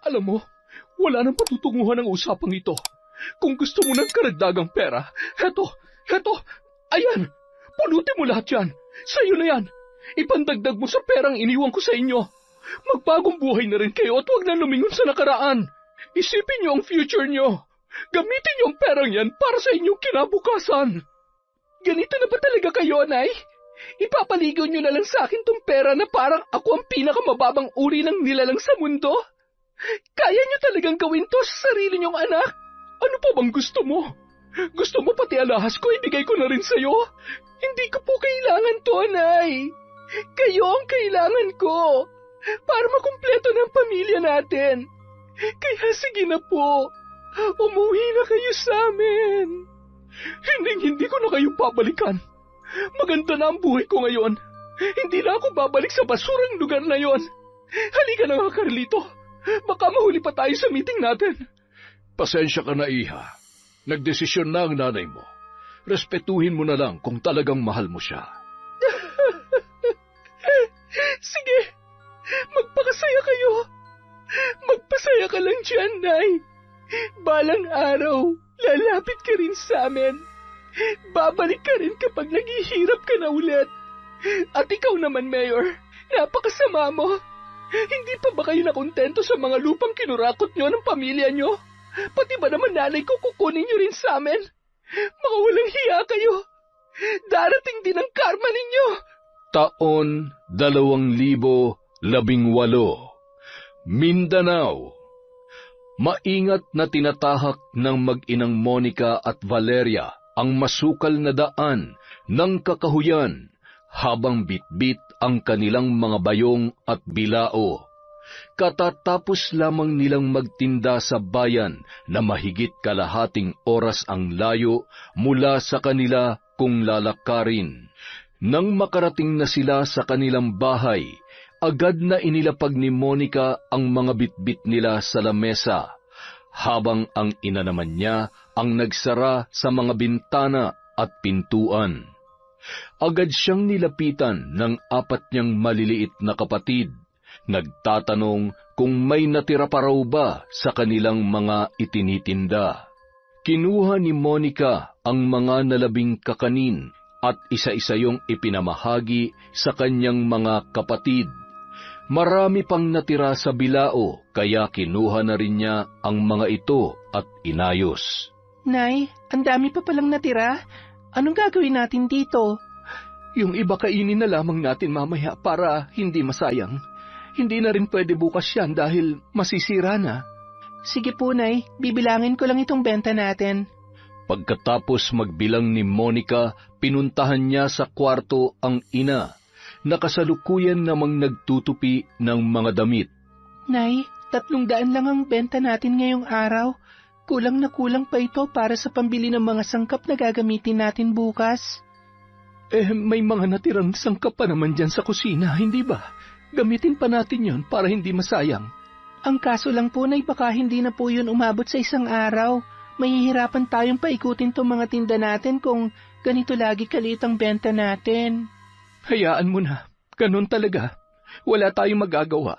Alam mo, wala nang patutunguhan ang usapang ito. Kung gusto mo ng karagdagang pera, heto, ayan, pulutin mo lahat yan. Sa'yo na yan. Ipandagdag mo sa perang iniwan ko sa inyo. Magbagong buhay na rin kayo at huwag na lumingon sa nakaraan. Isipin niyo ang future niyo. Gamitin niyo ang perang yan para sa inyong kinabukasan. Ganito na ba talaga kayo, Nay? Ipapaligaw niyo na lang sa akin tong pera na parang ako ang pinakamababang uri ng nilalang sa mundo? Kaya niyo talagang gawin to sa sarili niyong anak? Ano pa bang gusto mo? Gusto mo pati alahas ko ibigay ko na rin sa'yo? Hindi ko po kailangan to, Nay. Kayo ang kailangan ko para makumpleto ng pamilya natin. Kaya sige na po, umuwi na kayo sa amin. Hindi ko na kayo babalikan. Maganda na ang buhay ko ngayon. Hindi na ako babalik sa basurang lugar na yon. Halika na nga, Carlito. Baka mahuli pa tayo sa meeting natin. Pasensya ka na, Iha. Nagdesisyon na ang nanay mo. Respetuhin mo na lang kung talagang mahal mo siya. Sige, magpakasaya kayo. Magpasaya ka lang dyan, Nay. Balang araw, lalapit ka rin sa amin. Babalik ka rin kapag naghihirap ka na ulit. At ikaw naman, Mayor, napakasama mo. Hindi pa ba kayo nakontento sa mga lupang kinurakot nyo ng pamilya nyo? Pati ba naman nanay ko kukunin nyo rin sa amin? Mga walang hiya kayo. Darating din ang karma ninyo. Taon 2018, Mindanao. Maingat na tinatahak ng mag-inang Monica at Valeria ang masukal na daan ng kakahuyan habang bitbit ang kanilang mga bayong at bilao. Katatapos lamang nilang magtinda sa bayan na mahigit kalahating oras ang layo mula sa kanila kung lalakarin. Nang makarating na sila sa kanilang bahay, agad na inilapag ni Monica ang mga bitbit nila sa lamesa, habang ang ina naman niya ang nagsara sa mga bintana at pintuan. Agad siyang nilapitan ng 4 niyang maliliit na kapatid, nagtatanong kung may natira pa raw ba sa kanilang mga itinitinda. Kinuha ni Monica ang mga nalabing kakanin at isa-isa yung ipinamahagi sa kanyang mga kapatid. Marami pang natira sa bilao, kaya kinuha na rin niya ang mga ito at inayos. Nay, ang dami pa palang natira. Anong gagawin natin dito? Yung iba kainin na lamang natin mamaya para hindi masayang. Hindi na rin pwede bukas yan dahil masisira na. Sige po, Nay. Bibilangin ko lang itong benta natin. Pagkatapos magbilang ni Monica, pinuntahan niya sa kwarto ang ina, na kasalukuyan namang nagtutupi ng mga damit. Nay, 300 lang ang benta natin ngayong araw. Kulang na kulang pa ito para sa pambili ng mga sangkap na gagamitin natin bukas. May mga natirang sangkap pa naman dyan sa kusina, hindi ba? Gamitin pa natin yon para hindi masayang. Ang kaso lang po, Nay, baka hindi na po yun umabot sa isang araw. Mahihirapan tayong paikutin tong mga tinda natin kung ganito lagi kaliit ang benta natin. Hayaan mo na. Ganun talaga. Wala tayong magagawa.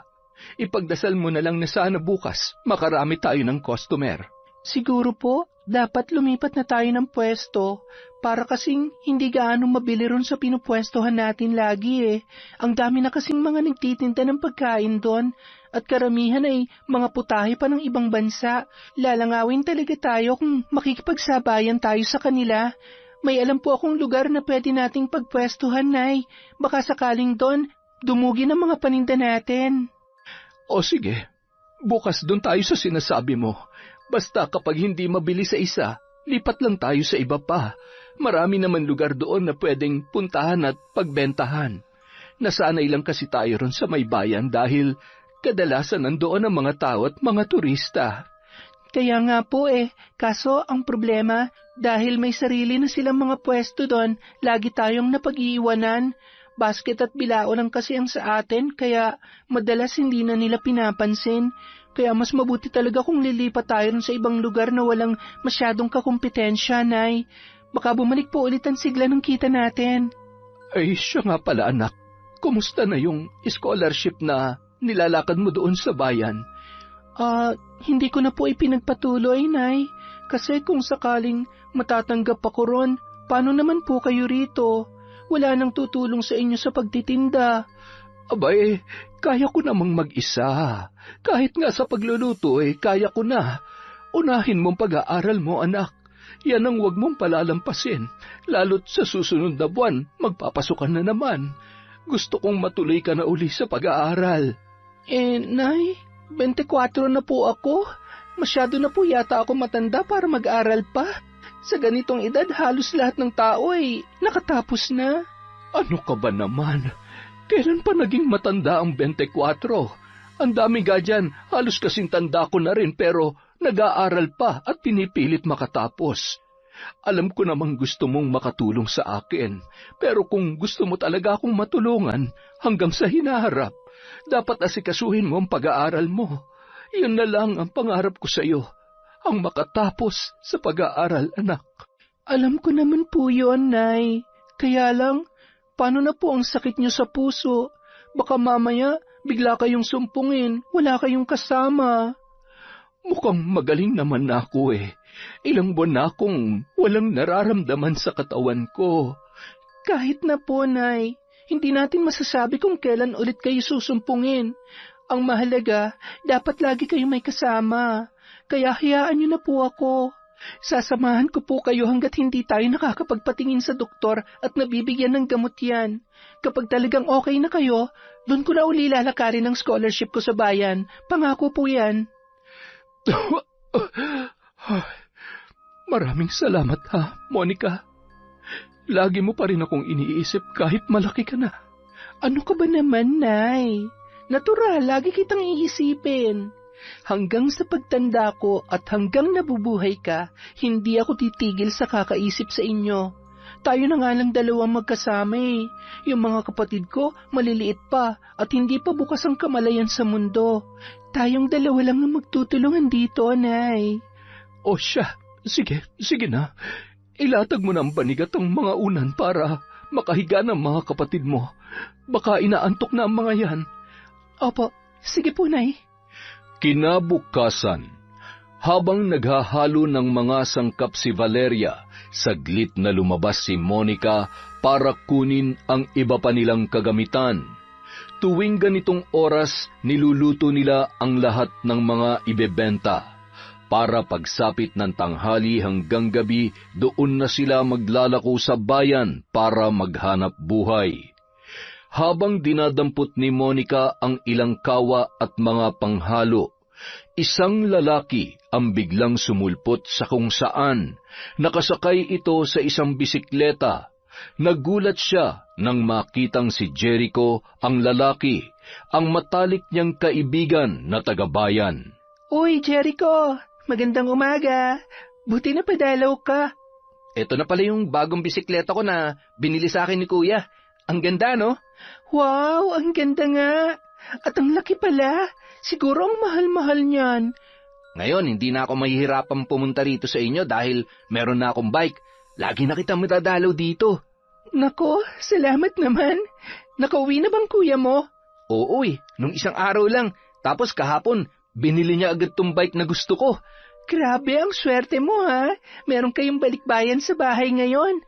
Ipagdasal mo na lang na sana bukas makarami tayo ng customer. Siguro po, dapat lumipat na tayo ng pwesto para kasing hindi gaano mabili ron sa pinupwestohan natin lagi eh. Ang dami na kasing mga nagtitinda ng pagkain doon at karamihan ay mga putahe pa ng ibang bansa. Lalangawin talaga tayo kung makikipagsabayan tayo sa kanila. May alam po akong lugar na pwede nating pagpwestuhan, Nay. Baka sakaling doon, dumugi ng mga paninda natin. O sige, bukas doon tayo sa sinasabi mo. Basta kapag hindi mabili sa isa, lipat lang tayo sa iba pa. Marami naman lugar doon na pwedeng puntahan at pagbentahan. Nasanay lang kasi tayo ron sa may bayan dahil kadalasan nandoon ang mga tao at mga turista. Kaya nga po kaso ang problema, dahil may sarili na silang mga pwesto doon, lagi tayong napag-iiwanan. Basket at bilao lang kasi ang sa atin, kaya madalas hindi na nila pinapansin. Kaya mas mabuti talaga kung lilipat tayo sa ibang lugar na walang masyadong kakumpetensya, Nay. Baka bumalik po ulit ang sigla ng kita natin. Ay, siya nga pala, anak. Kumusta na yung scholarship na nilalakad mo doon sa bayan? Hindi ko na po ipinagpatuloy, Nay. Kasi kung sakaling matatanggap ako ron, paano naman po kayo rito? Wala nang tutulong sa inyo sa pagtitinda. Abay, kaya ko namang mag-isa. Kahit nga sa pagluluto kaya ko na. Unahin mong pag-aaral mo, anak. Yan ang huwag mong palalampasin. Lalo't sa susunod na buwan, magpapasukan na naman. Gusto kong matuloy ka na uli sa pag-aaral. Nay, 24 na po ako. Masyado na po yata ako matanda para mag-aral pa. Sa ganitong edad, halos lahat ng tao nakatapos na. Ano ka ba naman? Kailan pa naging matanda ang 24? Ang dami ga dyan, halos kasing tanda ko na rin pero nag-aaral pa at pinipilit makatapos. Alam ko namang gusto mong makatulong sa akin, pero kung gusto mo talaga akong matulungan hanggang sa hinaharap, dapat asikasuhin mo ang pag-aaral mo. Yun na lang ang pangarap ko sa iyo, ang makatapos sa pag-aaral, anak. Alam ko naman po yun, Nay. Kaya lang, paano na po ang sakit niyo sa puso? Baka mamaya, bigla kayong sumpungin, wala kayong kasama. Mukhang magaling naman na ako Ilang buwan na akong walang nararamdaman sa katawan ko. Kahit na po, Nay, hindi natin masasabi kung kailan ulit kayo susumpungin. Ang mahalaga, dapat lagi kayo may kasama. Kaya hayaan niyo na po ako. Sasamahan ko po kayo hanggat hindi tayo nakakapagpatingin sa doktor at nabibigyan ng gamot yan. Kapag talagang okay na kayo, doon ko na uli lalakarin ang scholarship ko sa bayan. Pangako po yan. Maraming salamat ha, Monica. Lagi mo pa rin akong iniisip kahit malaki ka na. Ano ka ba naman, Nay? Natural, lagi kitang iisipin. Hanggang sa pagtanda ko at hanggang nabubuhay ka, hindi ako titigil sa kakaisip sa inyo. Tayo na nga lang dalawang magkasama Yung mga kapatid ko, maliliit pa at hindi pa bukas ang kamalayan sa mundo. Tayong dalawa lang ang magtutulungan dito, Nay. O siya, sige na. Ilatag mo ng banigat ang mga unan para makahiga ng mga kapatid mo. Baka inaantok na ang mga yan. Opo, sige po, Nay. Kinabukasan, habang naghahalo ng mga sangkap si Valeria, saglit na lumabas si Monica para kunin ang iba pa nilang kagamitan. Tuwing ganitong oras, niluluto nila ang lahat ng mga ibebenta. Para pagsapit ng tanghali hanggang gabi, doon na sila maglalako sa bayan para maghanap buhay. Habang dinadampot ni Monica ang ilang kawa at mga panghalo, isang lalaki ang biglang sumulpot sa kung saan. Nakasakay ito sa isang bisikleta. Nagulat siya nang makitang si Jericho, ang lalaki, ang matalik niyang kaibigan na tagabayan. Uy, Jericho! Magandang umaga! Buti na padalaw ka. Ito na pala yung bagong bisikleta ko na binili sa akin ni Kuya. Ang ganda, no? Wow, ang ganda nga. At ang laki pala. Siguro ang mahal-mahal niyan. Ngayon, hindi na ako mahihirapang pumunta rito sa inyo dahil meron na akong bike. Lagi na kitang madadalaw dito. Nako, salamat naman. Nakauwi na bang kuya mo? Oo nung isang araw lang. Tapos kahapon, binili niya agad tong bike na gusto ko. Grabe, ang swerte mo ha. Meron kayong balikbayan sa bahay ngayon.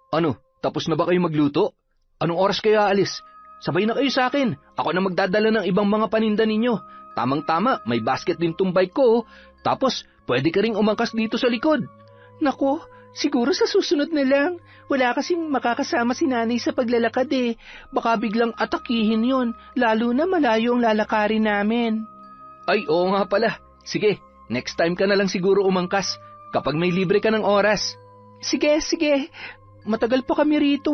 Ano, tapos na ba kayo magluto? Anong oras kayo aalis? Sabay na kayo sa akin. Ako na magdadala ng ibang mga paninda ninyo. Tamang-tama, may basket din tong bike ko. Tapos, pwede ka ring umangkas dito sa likod. Nako, siguro sa susunod na lang. Wala kasing makakasama si nanay sa paglalakad Baka biglang atakihin yon, lalo na malayo ang lalakarin namin. Ay, oo nga pala. Sige, next time ka na lang siguro umangkas kapag may libre ka ng oras. Sige. Matagal pa kami rito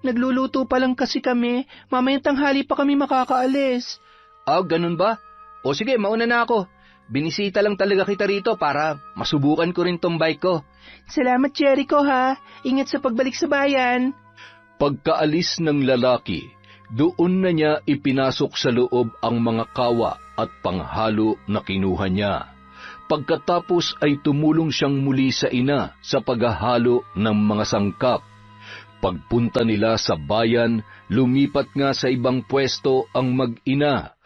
Nagluluto pa lang kasi kami. Mamayang tanghali pa kami makakaalis. Ganun ba? O sige, mauna na ako. Binisita lang talaga kita rito para masubukan ko rin tong bike ko. Salamat, Jericho ha. Ingat sa pagbalik sa bayan. Pagkaalis ng lalaki, doon na niya ipinasok sa loob ang mga kawa at panghalo na kinuha niya. Pagkatapos ay tumulong siyang muli sa ina sa paghahalo ng mga sangkap. Pagpunta nila sa bayan, lumipat nga sa ibang pwesto ang mag-ina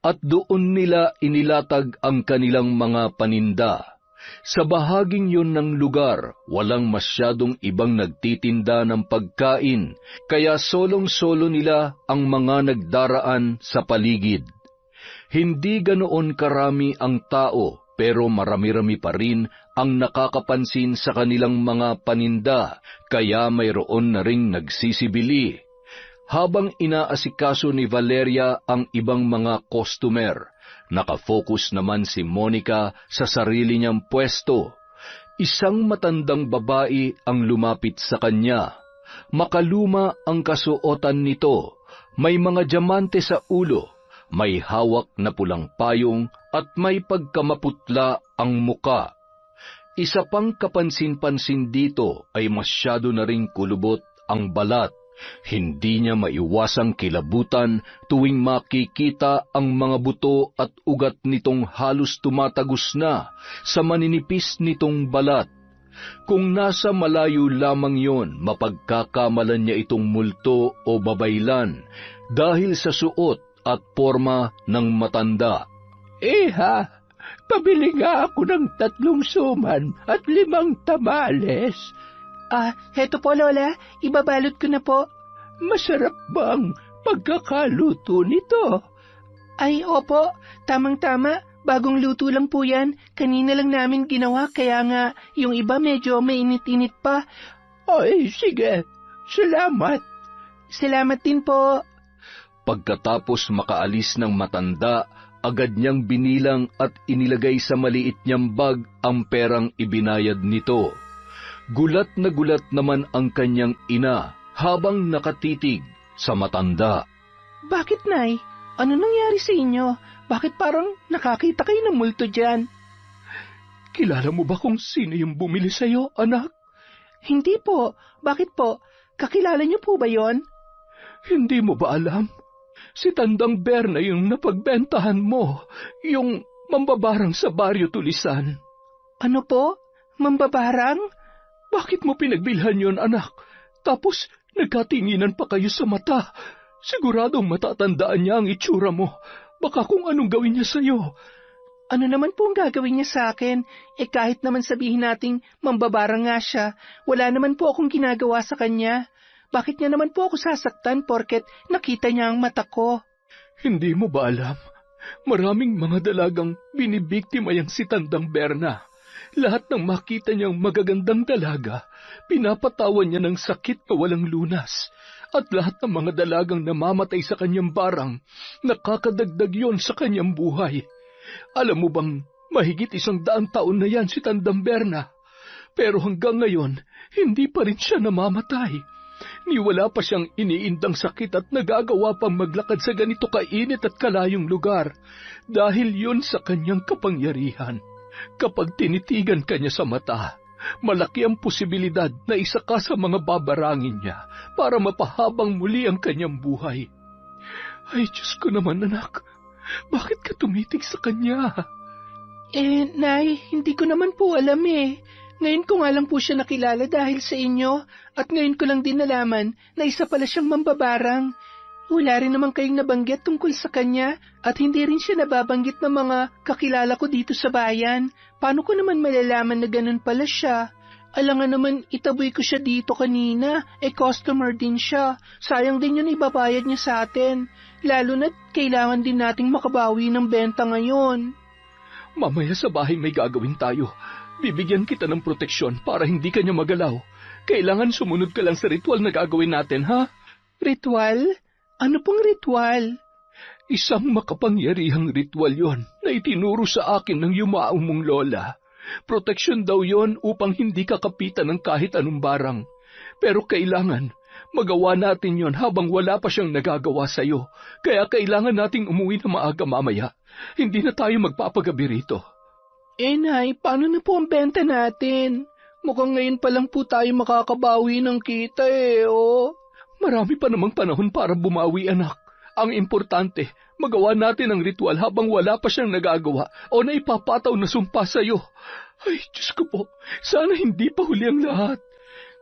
at doon nila inilatag ang kanilang mga paninda. Sa bahaging yun ng lugar, walang masyadong ibang nagtitinda ng pagkain, kaya solong-solo nila ang mga nagdaraan sa paligid. Hindi ganoon karami ang tao, pero marami-rami pa rin ang nakakapansin sa kanilang mga paninda, kaya mayroon na ring nagsisibili. Habang inaasikaso ni Valeria ang ibang mga customer, nakafocus naman si Monica sa sarili niyang pwesto. Isang matandang babae ang lumapit sa kanya. Makaluma ang kasuotan nito, may mga diamante sa ulo, may hawak na pulang payong at may pagkamaputla ang muka. Isa pang kapansin-pansin dito ay masyado na ring kulubot ang balat. Hindi niya maiwasang kilabutan tuwing makikita ang mga buto at ugat nitong halos tumatagos na sa maninipis nitong balat. Kung nasa malayo lamang yon, mapagkakamalan niya itong multo o babaylan dahil sa suot at porma ng matanda. Ha, pabili nga ako ng 3 suman at 5 tamales. Heto po, Lola. Ibabalot ko na po. Masarap bang pagkakaluto nito? Ay, opo. Tamang-tama. Bagong luto lang po yan. Kanina lang namin ginawa, kaya nga yung iba medyo mainit-init pa. Ay, sige. Salamat. Salamat din po. Pagkatapos makaalis ng matanda, agad niyang binilang at inilagay sa maliit niyang bag ang perang ibinayad nito. Gulat na gulat naman ang kanyang ina habang nakatitig sa matanda. Bakit, Nay? Ano nangyari sa inyo? Bakit parang nakakita kayo ng multo dyan? Kilala mo ba kung sino yung bumili sa'yo, anak? Hindi po. Bakit po? Kakilala niyo po ba yon? Hindi mo ba alam? Si Tandang Berna yung napagbentahan mo, yung mambabarang sa Baryo Tulisan. Ano po? Mambabarang? Bakit mo pinagbilhan yon, anak? Tapos nagkatinginan pa kayo sa mata. Siguradong matatandaan niya ang itsura mo. Baka kung anong gawin niya sa'yo. Ano naman po ang gagawin niya sa akin? Kahit naman sabihin nating mambabarang nga siya, wala naman po akong ginagawa sa kanya. Bakit niya naman po ako sasaktan porket nakita niya ang mata ko? Hindi mo ba alam? Maraming mga dalagang binibiktima yang si Tandang Berna. Lahat ng makita niyang magagandang dalaga, pinapatawan niya ng sakit na walang lunas. At lahat ng mga dalagang namamatay sa kanyang barang, nakakadagdag yon sa kanyang buhay. Alam mo bang mahigit 100 taon na yan si Tandang Berna? Pero hanggang ngayon, hindi pa rin siya namamatay. Ni wala pa siyang iniindang sakit at nagagawa pang maglakad sa ganito kainit at kalayong lugar dahil yun sa kanyang kapangyarihan. Kapag tinitigan ka niya sa mata, malaki ang posibilidad na isa ka sa mga babarangin niya para mapahabang muli ang kanyang buhay. Ay, Diyos ko naman, anak. Bakit ka tumitig sa kanya? Nay, hindi ko naman po alam eh. Ngayon ko nga lang po siya nakilala dahil sa inyo at ngayon ko lang din nalaman na isa pala siyang mambabarang. Wala rin naman kayong nabanggit tungkol sa kanya at hindi rin siya nababanggit ng mga kakilala ko dito sa bayan. Paano ko naman malalaman na ganun pala siya? Alangan naman itaboy ko siya dito kanina, customer din siya. Sayang din yun ibabayad niya sa atin. Lalo na't kailangan din nating makabawi ng benta ngayon. Mamaya sa bahay may gagawin tayo. Bibigyan kita ng proteksyon para hindi ka niya magalaw. Kailangan sumunod ka lang sa ritual na gagawin natin, ha? Ritual? Ano pong ritual? Isang makapangyarihang ritual yon na itinuro sa akin ng yumaong mong lola. Proteksyon daw yon upang hindi ka kapitan ng kahit anong barang. Pero kailangan, magawa natin yon habang wala pa siyang nagagawa sa'yo. Kaya kailangan nating umuwi na maaga mamaya. Hindi na tayo magpapagabi rito. Nay, paano na po ang benta natin? Mukhang ngayon pa lang po tayo makakabawi ng kita oh. Marami pa namang panahon para bumawi, anak. Ang importante, magawa natin ang ritual habang wala pa siyang nagagawa o naipapataw na sumpa sa'yo. Ay, Diyos ko po, sana hindi pa huli ang lahat.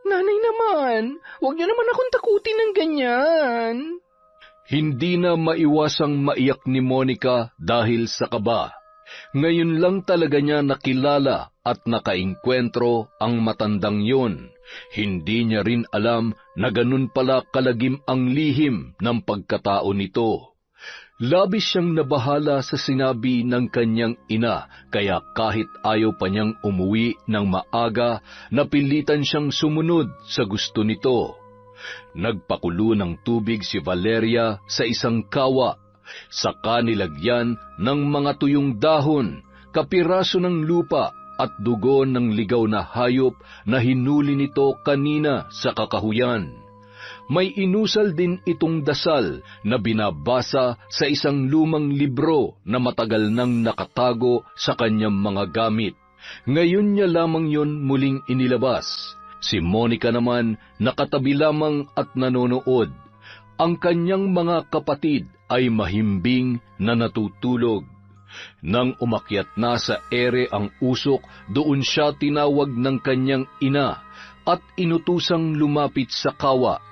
Nanay naman, huwag niyo naman akong takutin ng ganyan. Hindi na maiwasang maiyak ni Monica dahil sa kaba. Ngayon lang talaga niya nakilala at nakaengkwentro ang matandang yon. Hindi niya rin alam na ganun pala kalagim ang lihim ng pagkatao nito. Labis siyang nabahala sa sinabi ng kanyang ina, kaya kahit ayaw pa niyang umuwi ng maaga, napilitan siyang sumunod sa gusto nito. Nagpakulo ng tubig si Valeria sa isang kawa, saka nilagyan ng mga tuyong dahon, kapiraso ng lupa at dugo ng ligaw na hayop na hinuli nito kanina sa kakahuyan. May inusal din itong dasal na binabasa sa isang lumang libro na matagal nang nakatago sa kanyang mga gamit. Ngayon niya lamang yon muling inilabas. Si Monica naman nakatabi lamang at nanonood. Ang kanyang mga kapatid ay mahimbing na natutulog. Nang umakyat na sa ere ang usok, doon siya tinawag ng kanyang ina at inutusang lumapit sa kawa.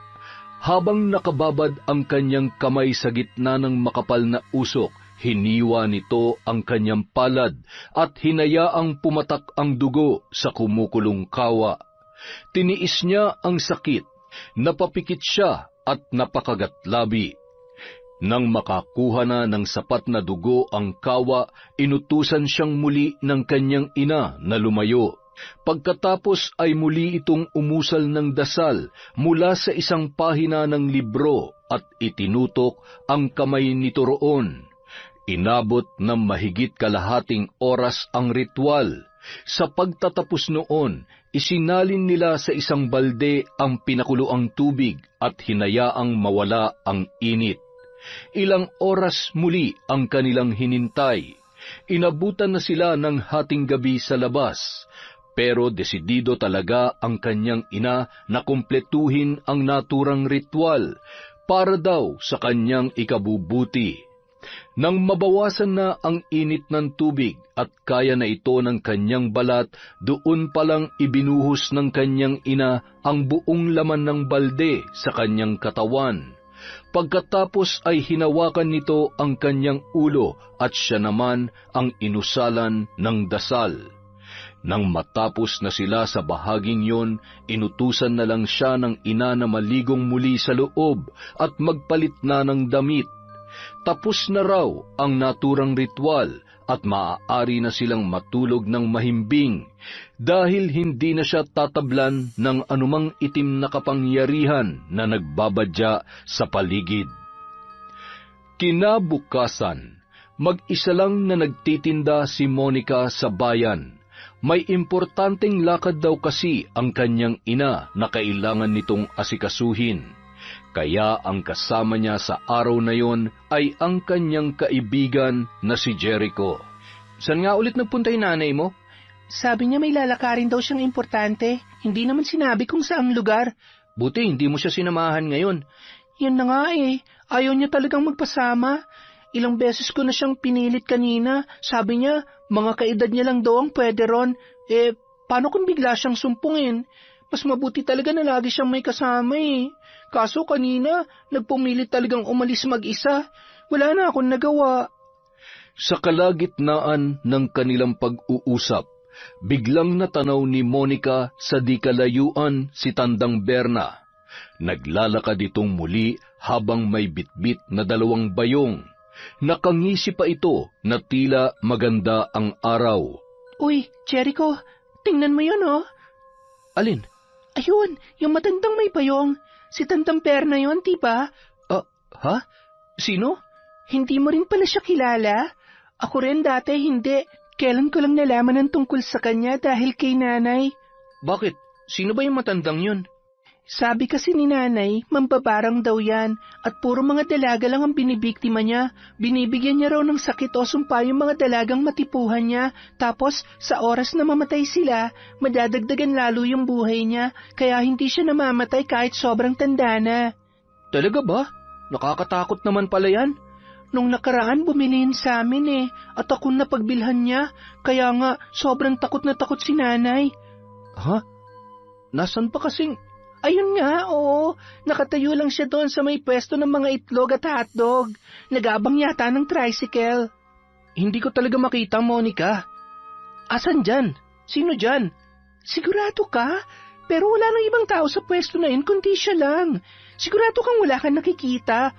Habang nakababad ang kanyang kamay sa gitna ng makapal na usok, hiniwa nito ang kanyang palad at hinayaang pumatak ang dugo sa kumukulong kawa. Tiniis niya ang sakit, napapikit siya at napakagatlabi. Nang makakuha na ng sapat na dugo ang kawa, inutusan siyang muli ng kanyang ina na lumayo. Pagkatapos ay muli itong umusal ng dasal mula sa isang pahina ng libro at itinutok ang kamay nito roon. Inabot ng mahigit kalahating oras ang ritual. Sa pagtatapos noon, isinalin nila sa isang balde ang pinakuloang tubig at hinayaang mawala ang init. Ilang oras muli ang kanilang hinintay. Inabutan na sila ng hating gabi sa labas. Pero desidido talaga ang kanyang ina na kumpletuhin ang naturang ritual para daw sa kanyang ikabubuti. Nang mabawasan na ang init ng tubig at kaya na ito ng kanyang balat, doon palang ibinuhos ng kanyang ina ang buong laman ng balde sa kanyang katawan. Pagkatapos ay hinawakan nito ang kanyang ulo at siya naman ang inusalan ng dasal. Nang matapos na sila sa bahaging yon, inutusan na lang siya ng ina na maligong muli sa loob at magpalit na ng damit. Tapos na raw ang naturang ritual at maaari na silang matulog ng mahimbing dahil hindi na siya tatablan ng anumang itim na kapangyarihan na nagbabadya sa paligid. Kinabukasan, mag-isa lang na nagtitinda si Monica sa bayan. May importanteng lakad daw kasi ang kanyang ina na kailangan nitong asikasuhin. Kaya ang kasama niya sa araw na yon ay ang kanyang kaibigan na si Jericho. Saan nga ulit nagpunta yung nanay mo? Sabi niya may lalakarin daw siyang importante. Hindi naman sinabi kung saang lugar. Buti hindi mo siya sinamahan ngayon. Yan na nga eh. Ayaw niya talagang magpasama. Ilang beses ko na siyang pinilit kanina. Sabi niya, mga kaedad niya lang daw ang pwede ron. Paano kung bigla siyang sumpungin? Mas mabuti talaga na lagi siyang may kasama eh. Kaso kanina, nagpumilit talagang umalis mag-isa. Wala na akong nagawa. Sa kalagitnaan ng kanilang pag-uusap, biglang natanaw ni Monica sa di kalayuan si Tandang Berna. Naglalakad itong muli habang may bitbit na 2 bayong. Nakangisi pa ito na tila maganda ang araw. Uy, Jericho, tingnan mo yun oh. Alin? Ayun, yung matandang may bayong. Si Tandang Berna yun, diba? Ha? Sino? Hindi mo rin pala siya kilala? Ako rin dati hindi. Kailan ko lang nalaman ang tungkol sa kanya dahil kay nanay. Bakit? Sino ba yung matandang yun? Sabi kasi ni nanay, mambabarang daw yan at puro mga dalaga lang ang binibiktima niya. Binibigyan niya raw ng sakit o sumpa yung mga dalagang matipuhan niya. Tapos sa oras na mamatay sila, madadagdagan lalo yung buhay niya. Kaya hindi siya namamatay kahit sobrang tanda na. Talaga ba? Nakakatakot naman pala yan. Nung nakaraan bumiliin sa amin at ako napagbilhan niya. Kaya nga sobrang takot na takot si nanay. Ha? Nasaan pa kasing... Ayun nga, oo. Nakatayo lang siya doon sa may pwesto ng mga itlog at hotdog. Nag-aabang yata ng tricycle. Hindi ko talaga makita, Monica. Asan dyan? Sino dyan? Sigurado ka? Pero wala nang ibang tao sa pwesto na yun kundi siya lang. Sigurado kang wala kang nakikita.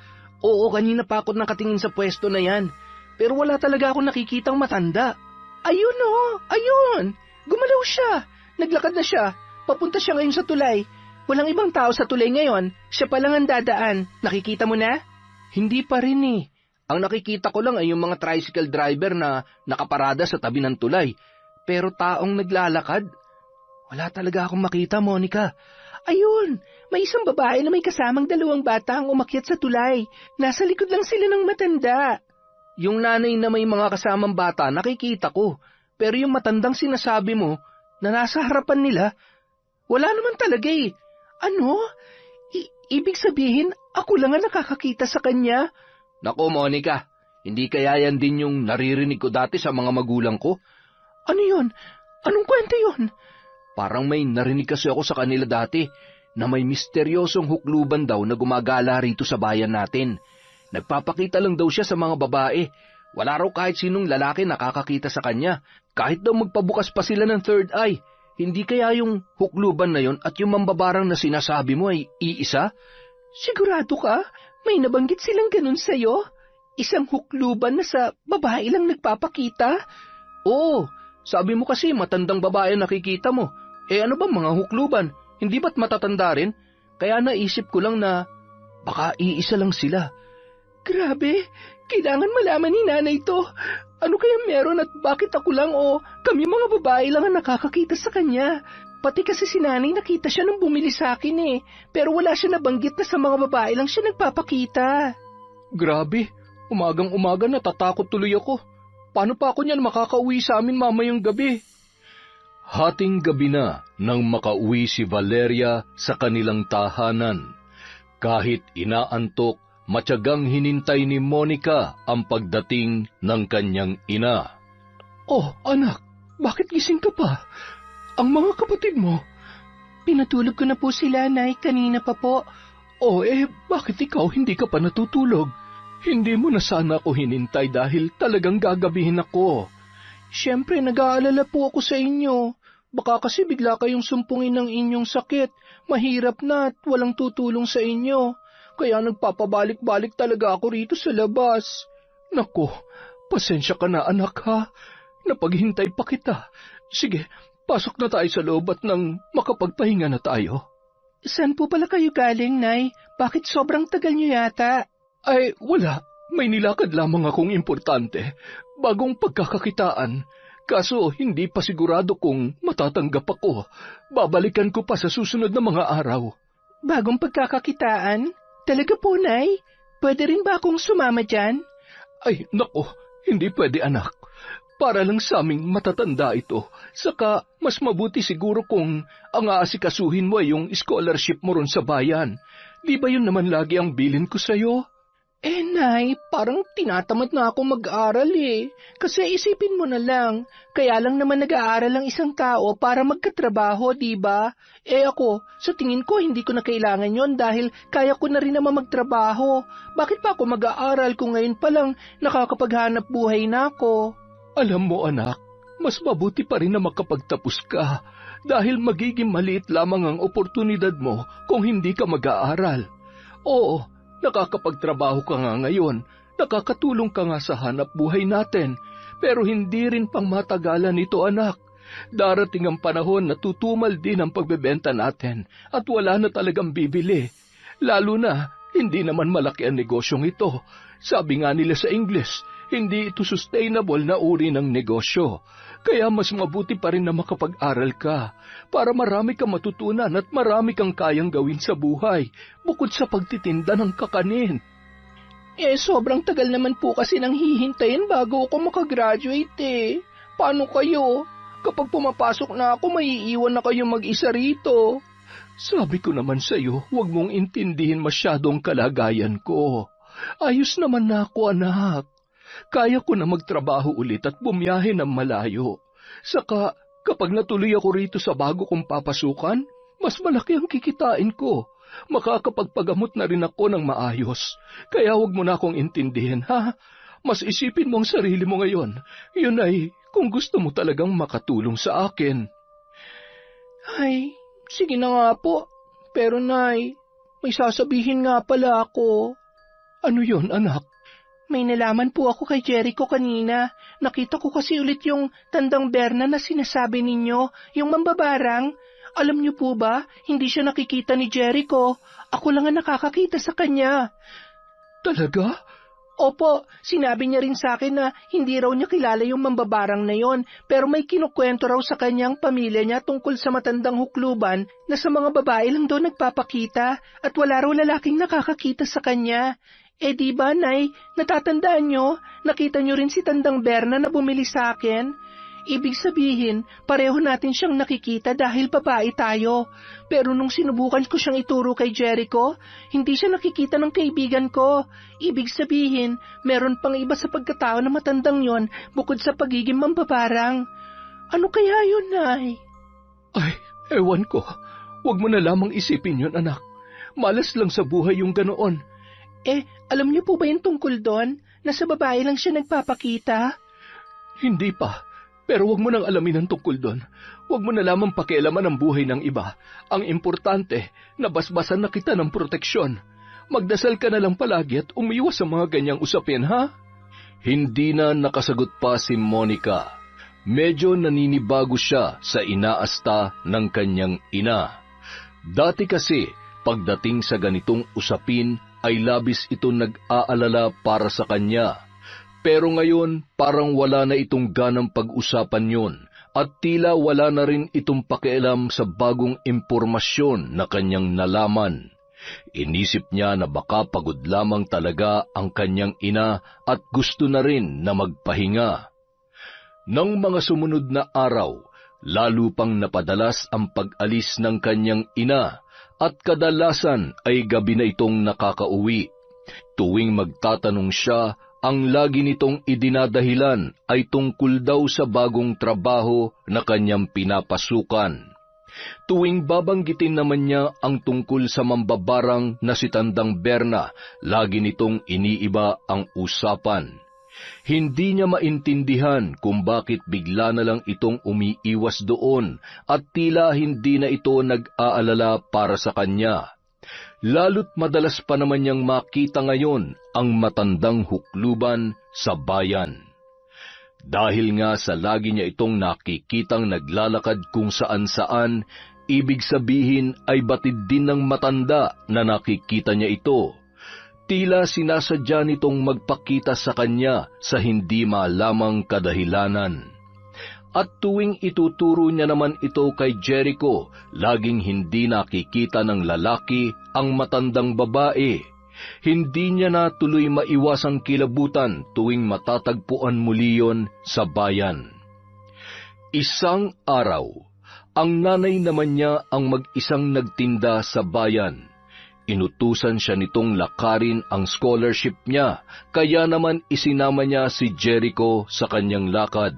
Oo, kanina pa ako nakatingin sa pwesto na yan. Pero wala talaga akong nakikitang matanda. Ayun oh, ayun. Gumalaw siya. Naglakad na siya. Papunta siya ngayon sa tulay. Walang ibang tao sa tulay ngayon. Siya pa lang ang dadaan. Nakikita mo na? Hindi pa rin eh. Ang nakikita ko lang ay yung mga tricycle driver na nakaparada sa tabi ng tulay. Pero taong naglalakad, wala talaga akong makita, Monica. Ayun, may isang babae na may kasamang 2 bata ang umakyat sa tulay. Nasa likod lang sila ng matanda. Yung nanay na may mga kasamang bata, nakikita ko. Pero yung matandang sinasabi mo, na nasa harapan nila, wala naman talaga eh. Ano? Ibig sabihin, ako lang ang nakakakita sa kanya? Nako, Monica, hindi kaya yan din yung naririnig ko dati sa mga magulang ko? Ano yun? Anong kwento yun? Parang may narinig kasi ako sa kanila dati na may misteryosong hukluban daw na gumagala rito sa bayan natin. Nagpapakita lang daw siya sa mga babae. Wala raw kahit sinong lalaki nakakakita sa kanya. Kahit daw magpabukas pa sila ng third eye. Hindi kaya yung hukluban na yon at yung mambabarang na sinasabi mo ay iisa? Sigurado ka? May nabanggit silang ganun sa'yo? Isang hukluban na sa babae lang nagpapakita? Oo, sabi mo kasi matandang babae nakikita mo. Ano ba mga hukluban? Hindi ba't matatanda rin? Kaya naisip ko lang na baka iisa lang sila. Grabe, kailangan malaman ni nanay to. Ano kaya meron at bakit ako lang o kami mga babae lang ang nakakakita sa kanya? Pati kasi si nanay nakita siya nung bumili sa akin eh. Pero wala siya nabanggit na sa mga babae lang siya nagpapakita. Grabe, umagang-umaga natatakot tuloy ako. Paano pa ako niyan makakauwi sa amin mamayang gabi? Hating gabi na nang makauwi si Valeria sa kanilang tahanan. Kahit inaantok, matyagang hinintay ni Monica ang pagdating ng kanyang ina. Oh, anak, bakit gising ka pa? Ang mga kapatid mo? Pinatulog ko na po sila, Nay, kanina pa po. Oh, bakit ikaw hindi ka pa natutulog? Hindi mo na sana ako hinintay dahil talagang gagabihin ako. Siyempre, nag-aalala po ako sa inyo. Baka kasi bigla kayong sumpungin ng inyong sakit. Mahirap na at walang tutulong sa inyo. Kaya nagpapabalik-balik talaga ako rito sa labas. Nako, pasensya ka na anak ha. Napaghintay pa kita. Sige, pasok na tayo sa loob at nang makapagpahinga na tayo. Saan po pala kayo galing, Nay? Bakit sobrang tagal niyo yata? Ay, wala. May nilakad lamang akong importante. Bagong pagkakakitaan. Kaso hindi pa sigurado kung matatanggap ako. Babalikan ko pa sa susunod na mga araw. Bagong pagkakakitaan? Talaga po, Nay? Pwede rin ba akong sumama dyan? Ay, nako, hindi pwede anak. Para lang sa aming matatanda ito. Saka, mas mabuti siguro kung ang aasikasuhin mo ay yung scholarship mo ron sa bayan. Di ba yun naman lagi ang bilin ko sa'yo? Nay, parang tinatamad na ako mag-aral eh. Kasi isipin mo na lang, kaya lang naman nag-aaral ang isang tao para magkatrabaho, di ba? Ako, sa tingin ko hindi ko na kailangan yon dahil kaya ko na rin naman magtrabaho. Bakit pa ako mag-aaral kung ngayon pa lang nakakapaghanap buhay na ako? Alam mo anak, mas mabuti pa rin na makapagtapos ka dahil magiging maliit lamang ang oportunidad mo kung hindi ka mag-aaral. Oo, nakakapagtrabaho ka nga ngayon, nakakatulong ka nga sa hanap buhay natin, pero hindi rin pang matagalan ito anak. Darating ang panahon na tutumal din ang pagbebenta natin at wala na talagang bibili. Lalo na, hindi naman malaki ang negosyong ito. Sabi nga nila sa Ingles, hindi ito sustainable na uri ng negosyo. Kaya mas mabuti pa rin na makapag-aral ka para marami kang matutunan at marami kang kayang gawin sa buhay bukod sa pagtitinda ng kakanin. Sobrang tagal naman po kasi nang hihintayin bago ako makagraduate eh. Paano kayo? Kapag pumapasok na ako, maiiwan na kayo mag-isa rito. Sabi ko naman sa'yo, huwag mong intindihin masyadong kalagayan ko. Ayos naman na ako anak. Kaya ko na magtrabaho ulit at bumiyahe ng malayo. Saka, kapag natuloy ako rito sa bago kong papasukan, Mas malaki ang kikitain ko. Makakapagpagamot na rin ako ng maayos. Kaya huwag mo na akong intindihin, ha? Mas isipin mo ang sarili mo ngayon. Yun ay kung gusto mo talagang makatulong sa akin. Ay, sige na nga po. Pero Nay, may sasabihin nga pala ako. Ano yon, anak? May nalaman po ako kay Jericho kanina. Nakita ko kasi ulit yung tandang Berna na sinasabi ninyo, yung mambabarang. Alam niyo po ba, hindi siya nakikita ni Jericho. Ako lang ang nakakakita sa kanya. Talaga? Opo, sinabi niya rin sa akin na hindi raw niya kilala yung mambabarang na yon, pero may kinukwento raw sa kanyang pamilya niya tungkol sa matandang hukluban na sa mga babae lang daw nagpapakita at wala raw lalaking nakakakita sa kanya. Eh di ba, Nay, natatandaan niyo, nakita niyo rin si Tandang Berna na bumili sa akin? Ibig sabihin, pareho natin siyang nakikita dahil babae tayo. Pero nung sinubukan ko siyang ituro kay Jericho, hindi siya nakikita ng kaibigan ko. Ibig sabihin, meron pang iba sa pagkatao na matandang yon bukod sa pagiging mambabarang. Ano kaya yun, Nay? Ay, ewan ko. Huwag mo na lamang isipin yun, anak. Malas lang sa buhay yung ganoon. Eh, alam niyo po ba yung tungkol doon? Na sa babae lang siya nagpapakita? Hindi pa. Pero huwag mo nang alamin ang tungkol doon. Huwag mo na lamang pakialaman ang buhay ng iba. Ang importante, nabasbasan na kita ng proteksyon. Magdasal ka na lang palagi at umiwas sa mga ganyang usapin, ha? Hindi na nakasagot pa si Monica. Medyo naninibago siya sa inaasta ng kanyang ina. Dati kasi, pagdating sa ganitong usapin, ay labis ito nag-aalala para sa kanya. Pero ngayon, parang wala na itong ganang pag-usapan yon at tila wala na rin itong pakialam sa bagong impormasyon na kanyang nalaman. Inisip niya na baka pagod lamang talaga ang kanyang ina at gusto na rin na magpahinga. Nang mga sumunod na araw, lalo pang napadalas ang pag-alis ng kanyang ina at kadalasan ay gabi na itong nakakauwi. Tuwing magtatanong siya, ang lagi nitong idinadahilan ay tungkol daw sa bagong trabaho na kanyang pinapasukan. Tuwing babanggitin naman niya ang tungkol sa mambabarang na si Tandang Berna, lagi nitong iniiba ang usapan. Hindi niya maintindihan kung bakit bigla na lang itong umiiwas doon at tila hindi na ito nag-aalala para sa kanya. Lalo't madalas pa naman niyang makita ngayon ang matandang hukluban sa bayan. Dahil nga sa lagi niya itong nakikitang naglalakad kung saan-saan, ibig sabihin ay batid din ng matanda na nakikita niya ito. Tila sinasadya nitong magpakita sa kanya sa hindi malamang kadahilanan. At tuwing ituturo niya naman ito kay Jericho, laging hindi nakikita ng lalaki ang matandang babae. Hindi niya na tuloy maiwasang kilabutan tuwing matatagpuan muli yon sa bayan. Isang araw, ang nanay naman niya ang mag-isang nagtinda sa bayan. Inutusan siya nitong lakarin ang scholarship niya, kaya naman isinama niya si Jericho sa kanyang lakad.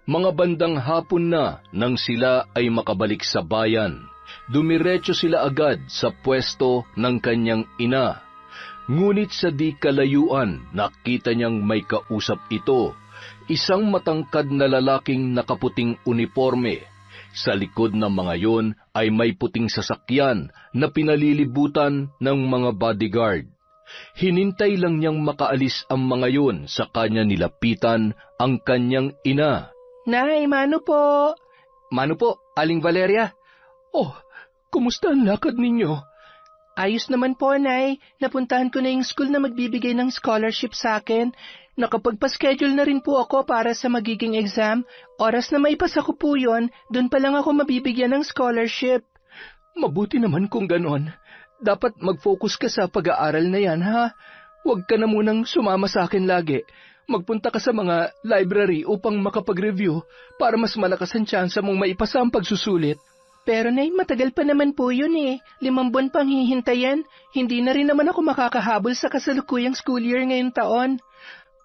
Mga bandang hapon na nang sila ay makabalik sa bayan, dumiretso sila agad sa pwesto ng kanyang ina. Ngunit sa di kalayuan, nakita niyang may kausap ito, isang matangkad na lalaking nakaputing uniforme. Sa likod ng mga yon ay may puting sasakyan na pinalilibutan ng mga bodyguard. Hinintay lang niyang makaalis ang mga yon sa kanya nilapitan ang kanyang ina. Nay, mano po? Mano po, Aling Valeria? Oh, kumusta ang lakad ninyo? Ayos naman po, Nay. Napuntahan ko na yung school na magbibigay ng scholarship sa akin. Nakapagpa-schedule na rin po ako para sa magiging exam. Oras na maipasa ko po yun, dun pa lang ako mabibigyan ng scholarship. Mabuti naman kung ganon. Dapat mag-focus ka sa pag-aaral na yan, ha? Huwag ka na munang sumama sa akin lagi. Magpunta ka sa mga library upang makapag-review para mas malakas ang tsansa mong maipasa ang pagsusulit. Pero Nay, matagal pa naman po yun eh. 5 buwan pang hihintayin. Hindi na rin naman ako makakahabol sa kasalukuyang school year ngayong taon.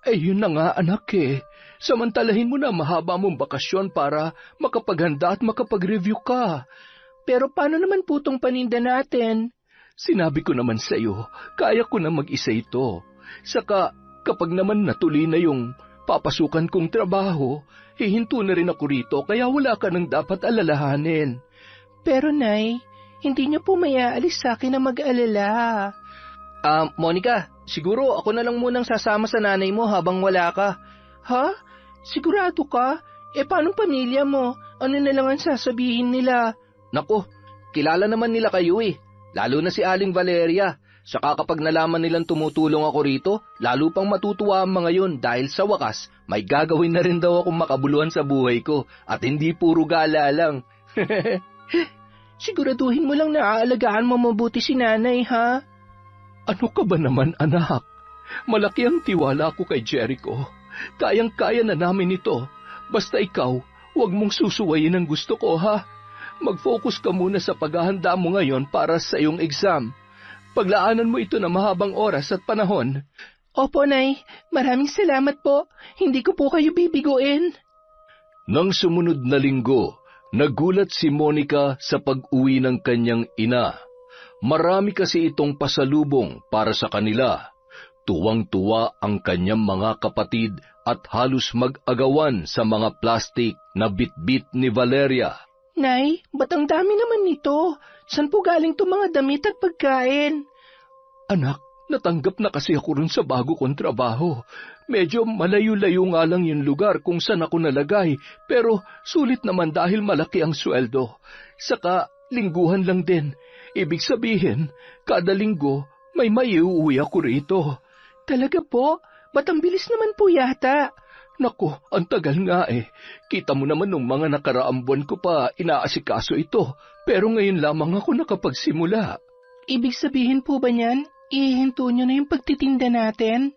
Eh yun na nga anak eh. Samantalahin mo na mahaba mong bakasyon para makapaghanda at makapag-review ka. pero paano naman po tong paninda natin? Sinabi ko naman sa iyo, kaya ko na mag-isa ito. Saka, kapag naman natuloy na yung papasukan kong trabaho, hihinto na rin ako rito kaya wala ka nang dapat alalahanin. Pero Nay, hindi niyo po may aalis sa akin na mag-alala. Monica, siguro ako na lang munang sasama sa nanay mo habang wala ka. Ha? Sigurado ka? Paano pamilya mo? Ano na lang ang sasabihin nila? Nako, kilala naman nila kayo eh. Lalo na si Aling Valeria. Saka kapag nalaman nilang tumutulong ako rito, lalo pang matutuwa ang mga yun dahil sa wakas, may gagawin na rin daw akong makabuluhan sa buhay ko at hindi puro gala lang. Siguraduhin mo lang na aalagaan mo mabuti si nanay, ha? Ano ka ba naman, anak? Malaki ang tiwala ko kay Jericho. Kayang-kaya na namin ito. Basta ikaw, huwag mong susuwayin ang gusto ko, ha? Mag-focus ka muna sa paghahanda mo ngayon para sa iyong exam. Paglaanan mo ito na mahabang oras at panahon. Opo, Nay. Maraming salamat po. Hindi ko po kayo bibiguin. Nang sumunod na linggo, nagulat si Monica sa pag-uwi ng kanyang ina. Marami kasi itong pasalubong para sa kanila. Tuwang-tuwa ang kanyang mga kapatid at halos mag-agawan sa mga plastik na bitbit ni Valeria. Nay, ba't ang dami naman nito? San po galing to mga damit at pagkain? Anak, natanggap na kasi ako rin sa bago kong trabaho. Medyo malayo-layo nga lang yung lugar kung saan ako nalagay, pero sulit naman dahil malaki ang sweldo. Saka, lingguhan lang din. Ibig sabihin, kada linggo, may maiuwi ako rito. Talaga po? Ba't ang bilis naman po yata? Nako, ang tagal nga eh. Kita mo naman nung mga nakaraang buwan ko pa inaasikaso ito, pero ngayon lamang ako nakapagsimula. Ibig sabihin po ba niyan, ihinto nyo na yung pagtitinda natin?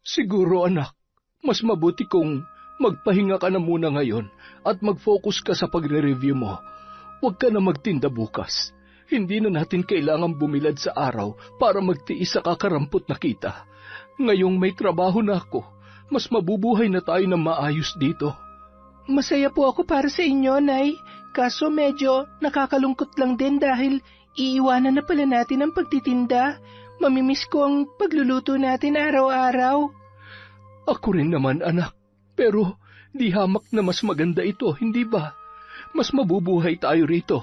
Siguro anak, mas mabuti kung magpahinga ka na muna ngayon at mag-focus ka sa pagre-review mo. Huwag ka na magtinda bukas. Hindi na natin kailangang bumilad sa araw para magtiis sa kakarampot na kita. Ngayong may trabaho na ako, mas mabubuhay na tayo ng maayos dito. Masaya po ako para sa inyo, Nay. Kaso medyo nakakalungkot lang din dahil iiwanan na pala natin ang pagtitinda. Mamimiss ko ang pagluluto natin araw-araw. Ako rin naman, anak. Pero di hamak na mas maganda ito, hindi ba? Mas mabubuhay tayo rito.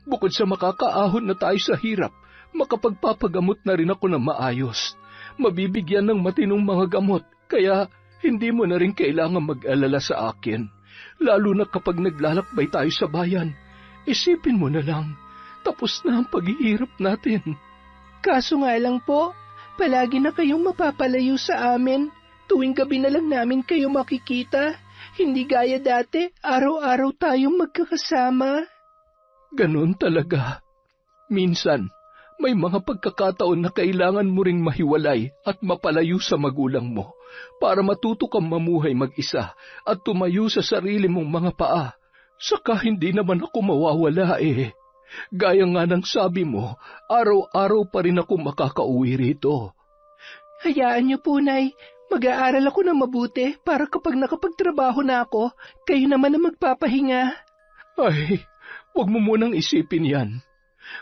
Bukod sa makakaahon na tayo sa hirap, makapagpapagamot na rin ako ng maayos. Mabibigyan ng matinong mga gamot, kaya hindi mo na rin kailangan mag-alala sa akin. Lalo na kapag naglalakbay tayo sa bayan. Isipin mo na lang, tapos na ang paghihirap natin. Kaso nga lang po, palagi na kayong mapapalayo sa amin. Tuwing gabi na lang namin kayo makikita. Hindi gaya dati, araw-araw tayong magkakasama. Ganon talaga. Minsan, may mga pagkakataon na kailangan mo ring mahiwalay at mapalayo sa magulang mo para matuto kang mamuhay mag-isa at tumayo sa sarili mong mga paa. Saka hindi naman ako mawawala eh. Gaya nga ng sabi mo, araw-araw pa rin ako makakauwi rito. Hayaan niyo po, Nay. Mag-aaral ako ng mabuti para kapag nakapagtrabaho na ako, kayo naman ang magpapahinga. Ay, huwag mo munang isipin yan.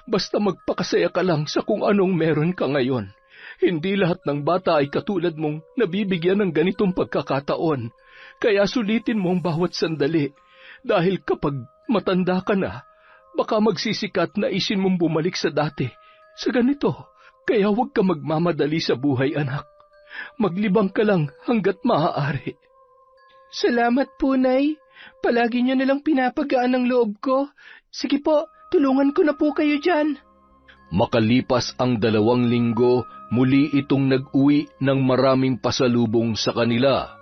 Basta magpakasaya ka lang sa kung anong meron ka ngayon. Hindi lahat ng bata ay katulad mong nabibigyan ng ganitong pagkakataon. Kaya sulitin mo ang bawat sandali. Dahil kapag matanda ka na, baka magsisikat na isin mong bumalik sa dati. Sa ganito, kaya huwag ka magmamadali sa buhay, anak. Maglibang ka lang hanggat maaari. Salamat po, Nay. Palagi niyo nalang pinapagaan ang loob ko. Sige po, tulungan ko na po kayo dyan. Makalipas ang 2 linggo, muli itong nag-uwi ng maraming pasalubong sa kanila.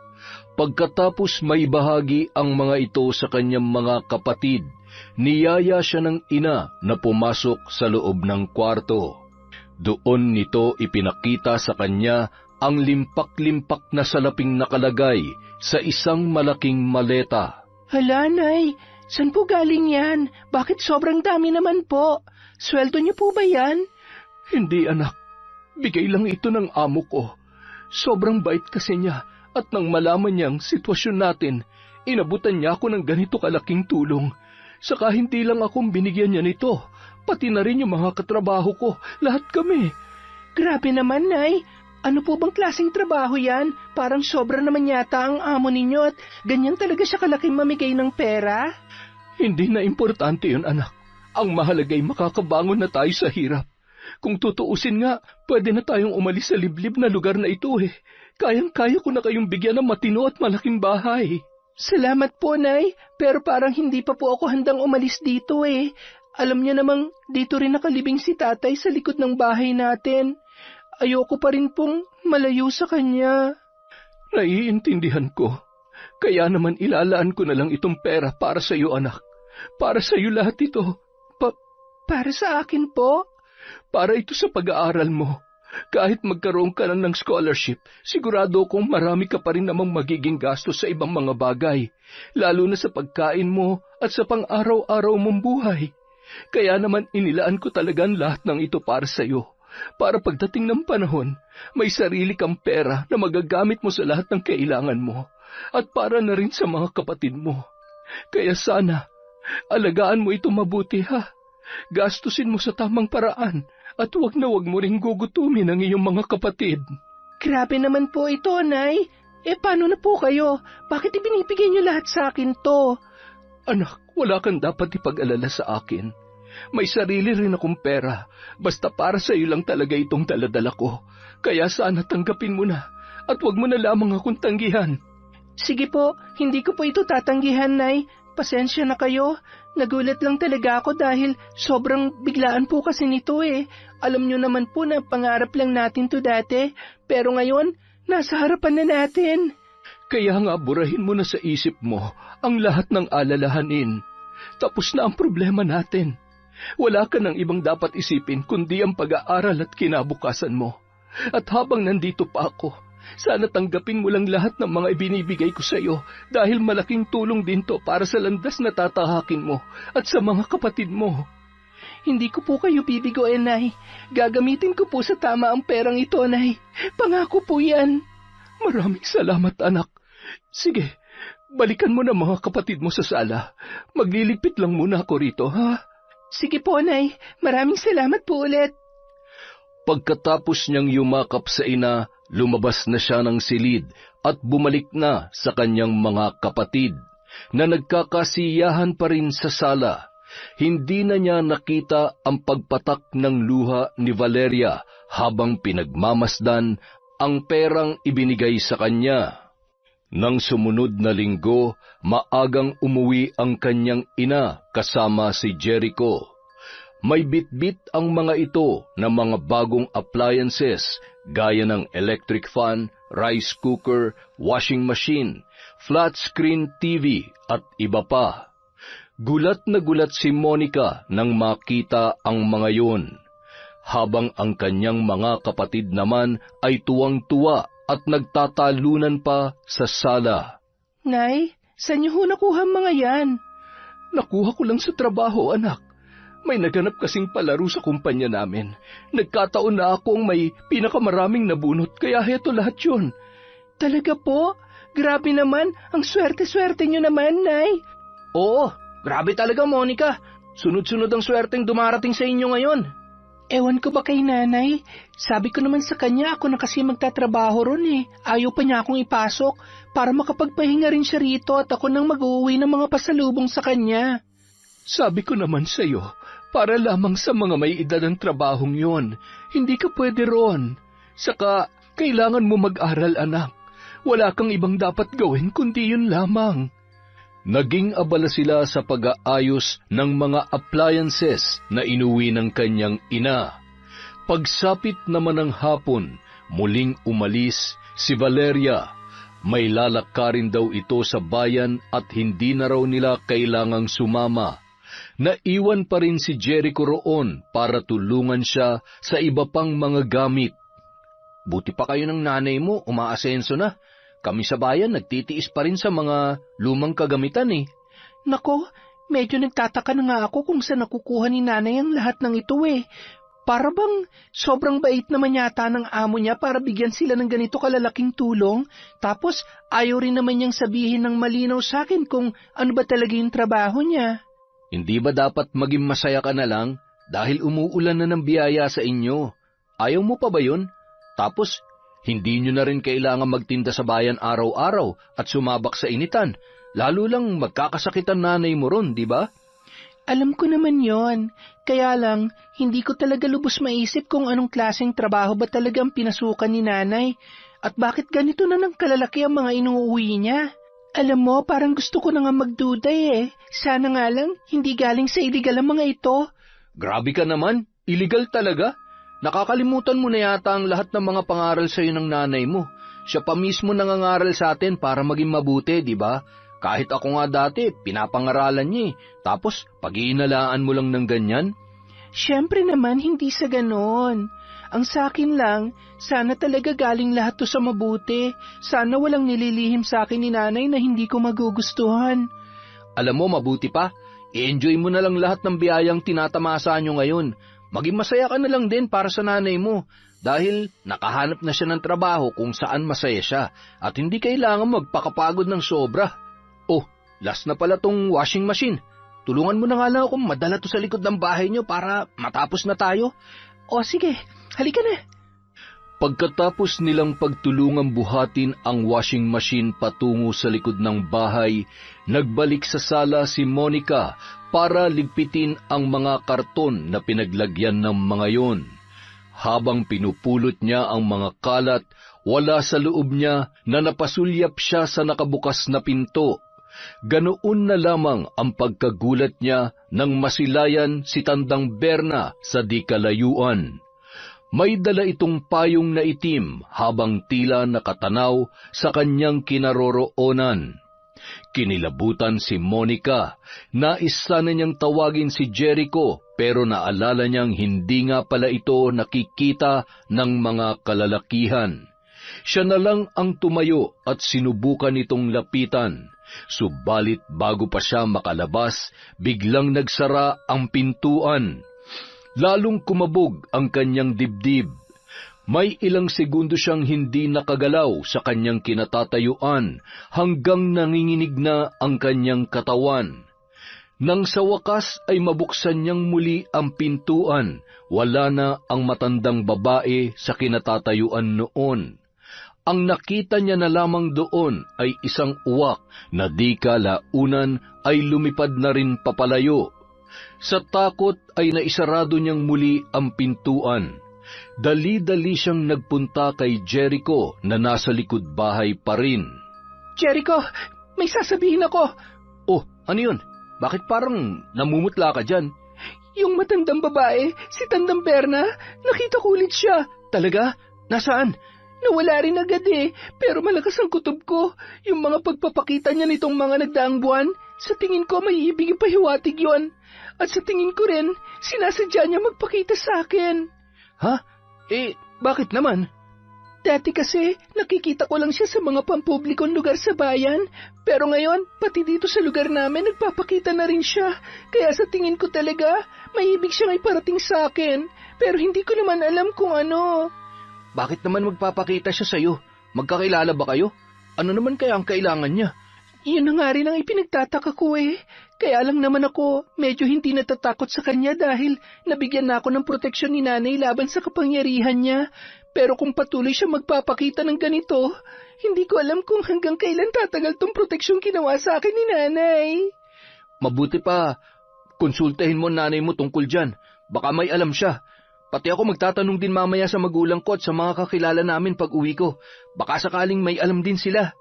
Pagkatapos may bahagi ang mga ito sa kanyang mga kapatid, niyaya siya ng ina na pumasok sa loob ng kwarto. Doon nito ipinakita sa kanya ang limpak-limpak na salaping nakalagay sa isang malaking maleta. Hala, Nay, saan po galing yan? Bakit sobrang dami naman po? Sweldo niyo po ba yan? Hindi, anak. Bigay lang ito ng amo ko. Sobrang bait kasi niya at nang malaman niyang sitwasyon natin, inabutan niya ako ng ganito kalaking tulong. Saka hindi lang akong binigyan niya nito, pati na rin yung mga katrabaho ko, lahat kami. Grabe naman, Nay. Ano po bang klaseng trabaho yan? Parang sobra naman yata ang amo ninyo at ganyan talaga siya kalaking mamigay ng pera? Hindi na importante yun, anak. Ang mahalagay makakabangon na tayo sa hirap. Kung tutuusin nga, pwede na tayong umalis sa liblib na lugar na ito eh. Kayang-kaya ko na kayong bigyan ng matino at malaking bahay. Salamat po, Nay. Pero parang hindi pa po ako handang umalis dito eh. Alam niyo namang dito rin nakalibing si tatay sa likod ng bahay natin. Ayoko pa rin pong malayo sa kanya. Naiintindihan ko. Kaya naman ilalaan ko na lang itong pera para sa iyo, anak. Para sa iyo lahat ito. Para sa akin po? Para ito sa pag-aaral mo. Kahit magkaroon ka na ng scholarship, sigurado kong marami ka pa rin namang magiging gastos sa ibang mga bagay, lalo na sa pagkain mo at sa pang-araw-araw mong buhay. Kaya naman inilaan ko talagang lahat ng ito para sa iyo. Para pagdating ng panahon, may sarili kang pera na magagamit mo sa lahat ng kailangan mo at para na rin sa mga kapatid mo. Kaya sana, alagaan mo ito mabuti ha. Gastusin mo sa tamang paraan at wag mo ring gugutumin ang iyong mga kapatid. Grabe naman po ito, Nay. Paano na po kayo? Bakit ibinibigay niyo lahat sa akin to? Anak, wala kang dapat ipag-alala sa akin. May sarili rin akong pera, basta para sa iyo lang talaga itong daladala ko. Kaya sana tanggapin mo na, at wag mo na lamang akong tanggihan. Sige po, hindi ko po ito tatanggihan, Nay. Pasensya na kayo. Nagulat lang talaga ako dahil sobrang biglaan po kasi nito eh. Alam nyo naman po na pangarap lang natin to dati, pero ngayon, nasa harapan na natin. Kaya nga burahin mo na sa isip mo ang lahat ng alalahanin. Tapos na ang problema natin. Wala ka ng ibang dapat isipin kundi ang pag-aaral at kinabukasan mo. At habang nandito pa ako, sana tanggapin mo lang lahat ng mga ibinibigay ko sa iyo dahil malaking tulong din to para sa landas na tatahakin mo at sa mga kapatid mo. Hindi ko po kayo bibigoin, Nay. Gagamitin ko po sa tama ang perang ito, Nay. Pangako po yan. Maraming salamat, anak. Sige, balikan mo na mga kapatid mo sa sala. Magliligpit lang muna ako rito, ha? Sige po, Nay. Maraming salamat po ulit. Pagkatapos niyang yumakap sa ina, lumabas na siya ng silid at bumalik na sa kanyang mga kapatid na nagkakasiyahan pa rin sa sala. Hindi na niya nakita ang pagpatak ng luha ni Valeria habang pinagmamasdan ang perang ibinigay sa kanya. Nang sumunod na linggo, maagang umuwi ang kanyang ina kasama si Jericho. May bitbit ang mga ito na mga bagong appliances gaya ng electric fan, rice cooker, washing machine, flat screen TV at iba pa. Gulat na gulat si Monica nang makita ang mga yun, habang ang kanyang mga kapatid naman ay tuwang-tuwa at nagtatalunan pa sa sala. Nay, saan niyo ho nakuha ang mga yan? Nakuha ko lang sa trabaho, anak. May naganap kasing palaro sa kumpanya namin. Nagkataon na akong may pinakamaraming nabunot, kaya heto lahat yun. Talaga po? Grabe naman, ang swerte-swerte niyo naman, Nay. Oo, grabe talaga, Monica. Sunod-sunod ang swerteng dumarating sa inyo ngayon. Ewan ko ba kay Nanay? Sabi ko naman sa kanya ako na kasi magtatrabaho ron eh. Ayaw pa niya akong ipasok para makapagpahinga rin siya rito at ako nang mag-uwi ng mga pasalubong sa kanya. Sabi ko naman sa iyo, para lamang sa mga may edad ang trabahong yon. Hindi ka pwede ron. Saka, kailangan mo mag-aral, anak. Wala kang ibang dapat gawin kundi yun lamang. Naging abala sila sa pag-aayos ng mga appliances na inuwi ng kanyang ina. Pagsapit naman ng hapon, muling umalis si Valeria. May lalakarin daw ito sa bayan at hindi na raw nila kailangang sumama. Naiwan pa rin si Jericho roon para tulungan siya sa iba pang mga gamit. Buti pa kayo ng nanay mo, umaasenso na. Kami sa bayan nagtitiis pa rin sa mga lumang kagamitan eh. Nako, medyo nagtataka na nga ako kung saan nakukuha ni Nanay ang lahat ng ito eh. Para bang sobrang bait naman yata ng amo niya para bigyan sila ng ganito kalalaking tulong, tapos ayaw rin naman niyang sabihin ng malinaw sa akin kung ano ba talaga yung trabaho niya. Hindi ba dapat maging masaya ka na lang dahil umuulan na ng biyaya sa inyo? Ayaw mo pa ba yun? Tapos, hindi nyo na rin kailangan magtinda sa bayan araw-araw at sumabak sa initan. Lalo lang magkakasakitan nanay mo ron, di ba? Alam ko naman yon. Kaya lang, hindi ko talaga lubos maisip kung anong klaseng trabaho ba talagang pinasukan ni nanay at bakit ganito na ng kalalaki ang mga inuuwi niya. Alam mo, parang gusto ko na nga magduday eh. Sana nga lang, hindi galing sa iligal ang mga ito. Grabe ka naman, illegal talaga. Nakakalimutan mo na yata ang lahat ng mga pangaral sa iyo ng nanay mo. Siya pa mismo nangangaral sa atin para maging mabuti, di ba? Kahit ako nga dati, pinapangaralan niya eh. Tapos, pag-iinalaan mo lang ng ganyan? Siyempre naman, hindi sa ganon. Ang sakin lang, sana talaga galing lahat to sa mabuti. Sana walang nililihim sa akin ni nanay na hindi ko magugustuhan. Alam mo, mabuti pa. I-enjoy mo na lang lahat ng biyayang tinatamasa nyo ngayon. Maging masaya ka na lang din para sa nanay mo. Dahil nakahanap na siya ng trabaho kung saan masaya siya. At hindi kailangan magpakapagod ng sobra. Oh, last na pala tong washing machine. Tulungan mo na nga lang akong madala to sa likod ng bahay nyo para matapos na tayo. O sige, halika na. Pagkatapos nilang pagtulungang buhatin ang washing machine patungo sa likod ng bahay, nagbalik sa sala si Monica para ligpitin ang mga karton na pinaglagyan ng mga yon. Habang pinupulot niya ang mga kalat, wala sa loob niya na napasulyap siya sa nakabukas na pinto. Ganoon na lamang ang pagkagulat niya nang masilayan si Tandang Berna sa di kalayuan. May dala itong payong na itim habang tila nakatanaw sa kanyang kinaroroonan. Kinilabutan si Monica. Nais sana niyang tawagin si Jericho pero naalala niyang hindi nga pala ito nakikita ng mga kalalakihan. Siya na lang ang tumayo at sinubukan itong lapitan. Subalit bago pa siya makalabas, biglang nagsara ang pintuan. Lalong kumabog ang kanyang dibdib. May ilang segundo siyang hindi nakagalaw sa kanyang kinatatayuan hanggang nanginginig na ang kanyang katawan. Nang sa wakas ay mabuksan niyang muli ang pintuan, wala na ang matandang babae sa kinatatayuan noon. Ang nakita niya na lamang doon ay isang uwak na di kalaunan ay lumipad na rin papalayo. Sa takot ay naisarado niyang muli ang pintuan. Dali-dali siyang nagpunta kay Jericho na nasa likod bahay pa rin. Jericho, may sasabihin ako. Oh, ano yun? Bakit parang namumutla ka dyan? Yung matandang babae, si Tandang Berna, nakita ko ulit siya. Talaga? Nasaan? Nawala rin agad eh, pero malakas ang kutob ko. Yung mga pagpapakita niya nitong mga nagdaang buwan, sa tingin ko may ibig ipahiwatig yon. At sa tingin ko rin, sinasadya niya magpakita sa akin. Ha? Bakit naman? Dati kasi, nakikita ko lang siya sa mga pampublikong lugar sa bayan. Pero ngayon, pati dito sa lugar namin, nagpapakita na rin siya. Kaya sa tingin ko talaga, may ibig siyang iparating sa akin. Pero hindi ko naman alam kung ano. Bakit naman magpapakita siya sa'yo? Magkakilala ba kayo? Ano naman kaya ang kailangan niya? Yun na nga rin ang ipinagtataka ko eh. Kaya lang naman ako, medyo hindi natatakot sa kanya dahil nabigyan na ako ng proteksyon ni nanay laban sa kapangyarihan niya. Pero kung patuloy siya magpapakita ng ganito, hindi ko alam kung hanggang kailan tatagal tong proteksyon ginawa sa akin ni nanay. Mabuti pa, konsultahin mo nanay mo tungkol dyan. Baka may alam siya. Pati ako magtatanong din mamaya sa magulang ko at sa mga kakilala namin pag uwi ko. Baka sakaling may alam din sila.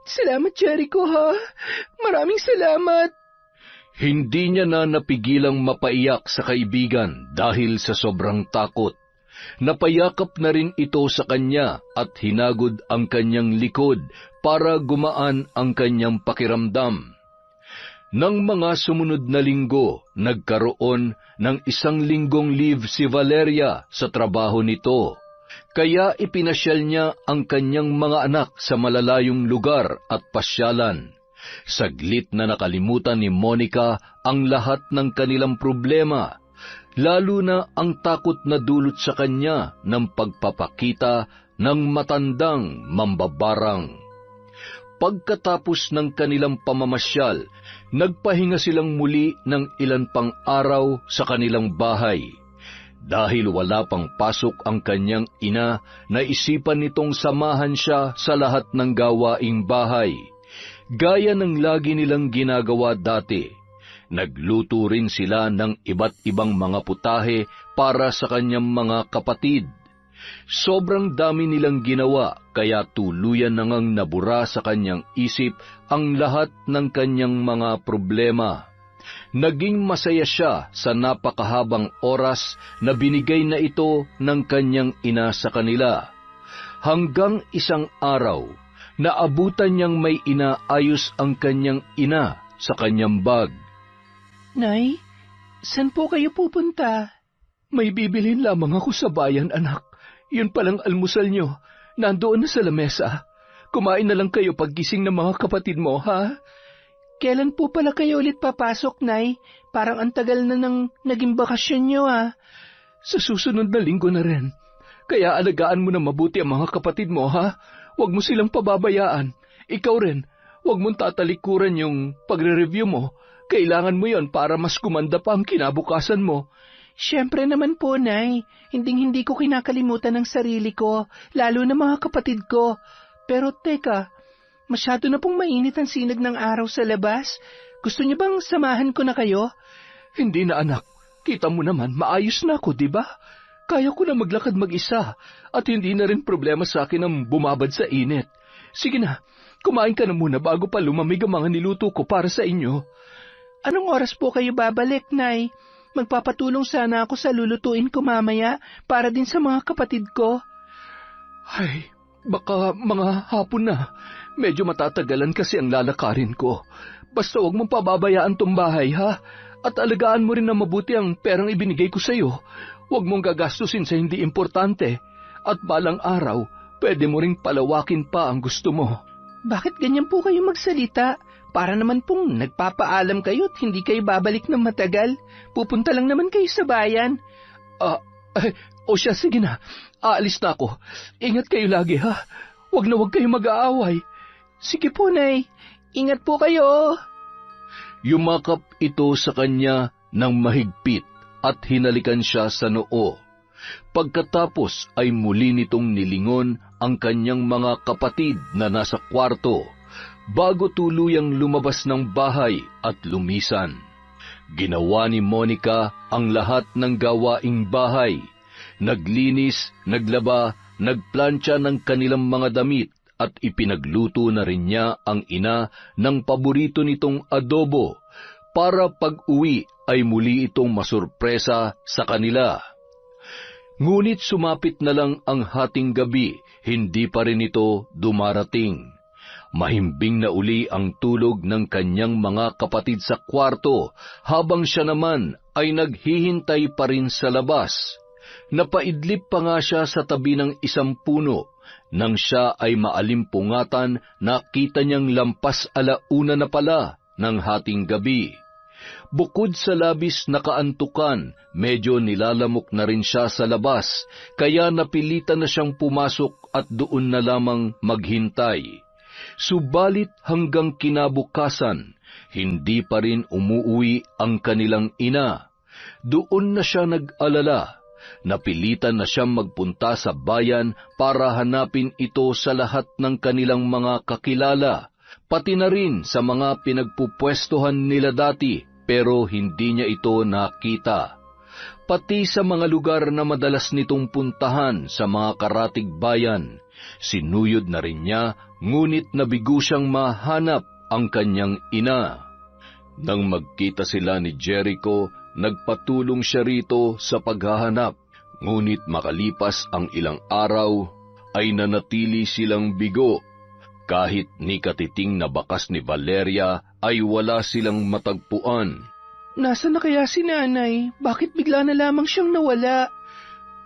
Salamat, Jericho, ha? Maraming salamat. Hindi niya na napigilang mapaiyak sa kaibigan dahil sa sobrang takot. Napayakap na rin ito sa kanya at hinagod ang kanyang likod para gumaan ang kanyang pakiramdam. Nang mga sumunod na linggo, nagkaroon ng 1 linggong leave si Valeria sa trabaho nito. Kaya ipinasyal niya ang kanyang mga anak sa malalayong lugar at pasyalan. Saglit na nakalimutan ni Monica ang lahat ng kanilang problema, lalo na ang takot na dulot sa kanya ng pagpapakita ng matandang mambabarang. Pagkatapos ng kanilang pamamasyal, nagpahinga silang muli ng ilan pang araw sa kanilang bahay. Dahil wala pang pasok ang kanyang ina, naisipan nitong samahan siya sa lahat ng gawaing bahay. Gaya ng lagi nilang ginagawa dati, nagluto rin sila ng iba't ibang mga putahe para sa kanyang mga kapatid. Sobrang dami nilang ginawa, kaya tuluyan na ngang nabura sa kanyang isip ang lahat ng kanyang mga problema. Naging masaya siya sa napakahabang oras na binigay na ito ng kanyang ina sa kanila. Hanggang isang araw, naabutan niyang may inaayos ang kanyang ina sa kanyang bag. Nay, saan po kayo pupunta? May bibilhin lamang ako sa bayan, anak. Yun palang almusal nyo. Nandoon na sa lamesa. Kumain na lang kayo paggising ng mga kapatid mo, ha? Kailan po pala kayo ulit papasok, Nay? Parang ang tagal na nang naging bakasyon nyo, ha? Sa susunod na linggo na rin. Kaya alagaan mo na mabuti ang mga kapatid mo, ha? Huwag mo silang pababayaan. Ikaw rin, huwag mong tatalikuran yung pagre-review mo. Kailangan mo yon para mas kumanda pa ang kinabukasan mo. Siyempre naman po, Nay. Hinding-hindi ko kinakalimutan ang sarili ko, lalo na mga kapatid ko. Pero teka, masyado na pong mainit ang sinag ng araw sa labas. Gusto niyo bang samahan ko na kayo? Hindi na, anak. Kita mo naman, maayos na ako, di ba? Kaya ko na maglakad mag-isa at hindi na rin problema sa akin ang bumabad sa init. Sige na, kumain ka na muna bago pa lumamig ang mga niluto ko para sa inyo. Anong oras po kayo babalik, Nay? Magpapatulong sana ako sa lulutuin ko mamaya para din sa mga kapatid ko. Ay, baka mga hapon na. Medyo matatagalan kasi ang lalakarin ko. Basta huwag mong pababayaan tong bahay, ha? At alagaan mo rin na mabuti ang perang ibinigay ko sa'yo. Huwag mong gagastusin sa hindi importante. At balang araw, pwede mo ring palawakin pa ang gusto mo. Bakit ganyan po kayo magsalita? Para naman pong nagpapaalam kayo at hindi kayo babalik ng matagal. Pupunta lang naman kayo sa bayan. O siya, sige na. Aalis na ako. Ingat kayo lagi, ha? Huwag na huwag kayo mag-aaway. Sige po, Nay. Ingat po kayo. Yumakap ito sa kanya ng mahigpit at hinalikan siya sa noo. Pagkatapos ay muli nitong nilingon ang kanyang mga kapatid na nasa kwarto bago tuluyang lumabas ng bahay at lumisan. Ginawa ni Monica ang lahat ng gawaing bahay. Naglinis, naglaba, nagplantsa ng kanilang mga damit at ipinagluto na rin niya ang ina ng paborito nitong adobo para pag-uwi ay muli itong masurpresa sa kanila. Ngunit sumapit na lang ang hating gabi, hindi pa rin ito dumarating. Mahimbing na uli ang tulog ng kanyang mga kapatid sa kwarto, habang siya naman ay naghihintay pa rin sa labas. Napaidlip pa nga siya sa tabi ng isang puno. Nang siya ay maalimpungatan, nakita niyang lampas alauna na pala ng hating gabi. Bukod sa labis na kaantukan, medyo nilalamok na rin siya sa labas, kaya napilitan na siyang pumasok at doon na lamang maghintay. Subalit hanggang kinabukasan, hindi pa rin umuuwi ang kanilang ina. Doon na siya nag-alala. Napilitan na siyang magpunta sa bayan para hanapin ito sa lahat ng kanilang mga kakilala, pati na rin sa mga pinagpupwestuhan nila dati, pero hindi niya ito nakita. Pati sa mga lugar na madalas nitong puntahan sa mga karatig bayan, sinuyod na rin niya, ngunit nabigo siyang mahanap ang kanyang ina. Nang magkita sila ni Jericho, nagpatulong siya rito sa paghahanap. Ngunit makalipas ang ilang araw, ay nanatili silang bigo. Kahit ni katiting na bakas ni Valeria, ay wala silang matagpuan. Nasaan na kaya si Nanay? Bakit bigla na lamang siyang nawala?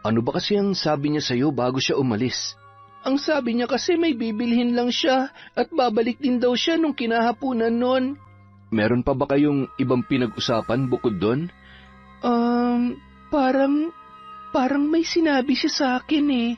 Ano ba kasi ang sabi niya sa'yo bago siya umalis? Ang sabi niya kasi may bibilhin lang siya at babalik din daw siya nung kinahapunan nun. Meron pa ba kayong ibang pinag-usapan bukod doon? Parang may sinabi siya sa akin eh.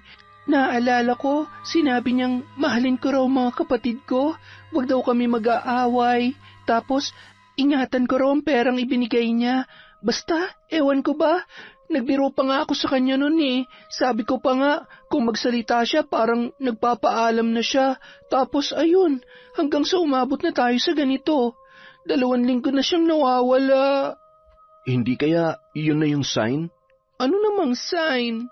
Naalala ko, sinabi niyang mahalin ko raw mga kapatid ko. wag daw kami mag-aaway. Tapos, ingatan ko raw ang perang ibinigay niya. Basta, ewan ko ba, nagbiro pa nga ako sa kanya nun eh. Sabi ko pa nga, kung magsalita siya parang nagpapaalam na siya. Tapos ayun, hanggang sa umabot na tayo sa ganito. 2 linggo na siyang nawawala. Hindi kaya yun na yung sign? Ano namang sign?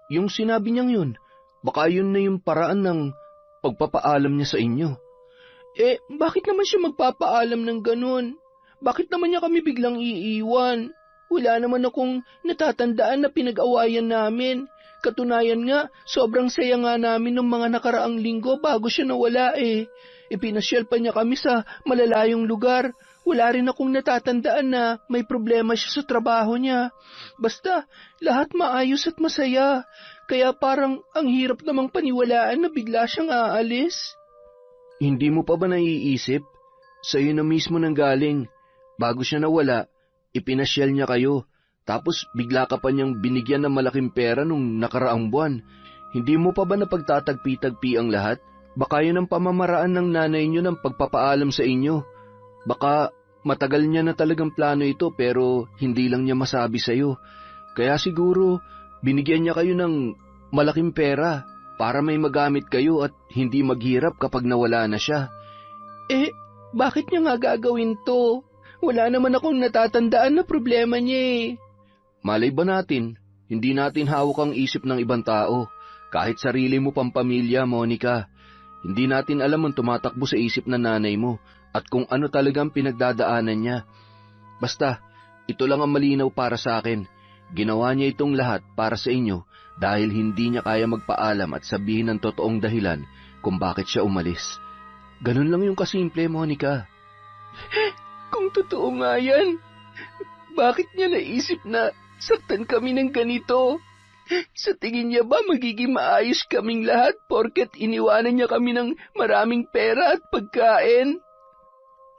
Yung sinabi niyang yun. Baka yun na yung paraan ng pagpapaalam niya sa inyo. Eh, bakit naman siya magpapaalam ng ganun? Bakit naman niya kami biglang iiwan? Wala naman akong natatandaan na pinag-awayan namin. Katunayan nga, sobrang saya nga namin ng mga nakaraang linggo bago siya nawala eh. Ipinasyal pa niya kami sa malalayong lugar. Wala rin akong natatandaan na may problema siya sa trabaho niya. Basta, lahat maayos at masaya. Kaya parang ang hirap namang paniwalaan na bigla siyang aalis. Hindi mo pa ba naiisip? Sa'yo na mismo nang galing. Bago siya nawala, ipinasyal niya kayo. Tapos bigla ka pa niyang binigyan ng malaking pera nung nakaraang buwan. Hindi mo pa ba napagtatagpi-tagpi ang lahat? Baka yun ang pamamaraan ng nanay niyo ng pagpapaalam sa inyo. Baka matagal niya na talagang plano ito pero hindi lang niya masabi sa'yo. Kaya siguro binigyan niya kayo ng malaking pera para may magamit kayo at hindi maghirap kapag nawala na siya. Eh, bakit niya nga gagawin to? Wala naman akong natatandaan na problema niya eh. Malay ba natin, hindi natin hawak ang isip ng ibang tao. Kahit sarili mo pang pamilya, Monica. Hindi natin alam ang tumatakbo sa isip ng nanay mo at kung ano talagang pinagdadaanan niya. Basta, ito lang ang malinaw para sa akin. Ginawa niya itong lahat para sa inyo dahil hindi niya kaya magpaalam at sabihin ang totoong dahilan kung bakit siya umalis. Ganun lang yung kasimple, Monica. Kung totoo nga yan, bakit niya naisip na saktan kami ng ganito? Sa tingin niya ba magiging maayos kaming lahat porket iniwanan niya kami ng maraming pera at pagkain?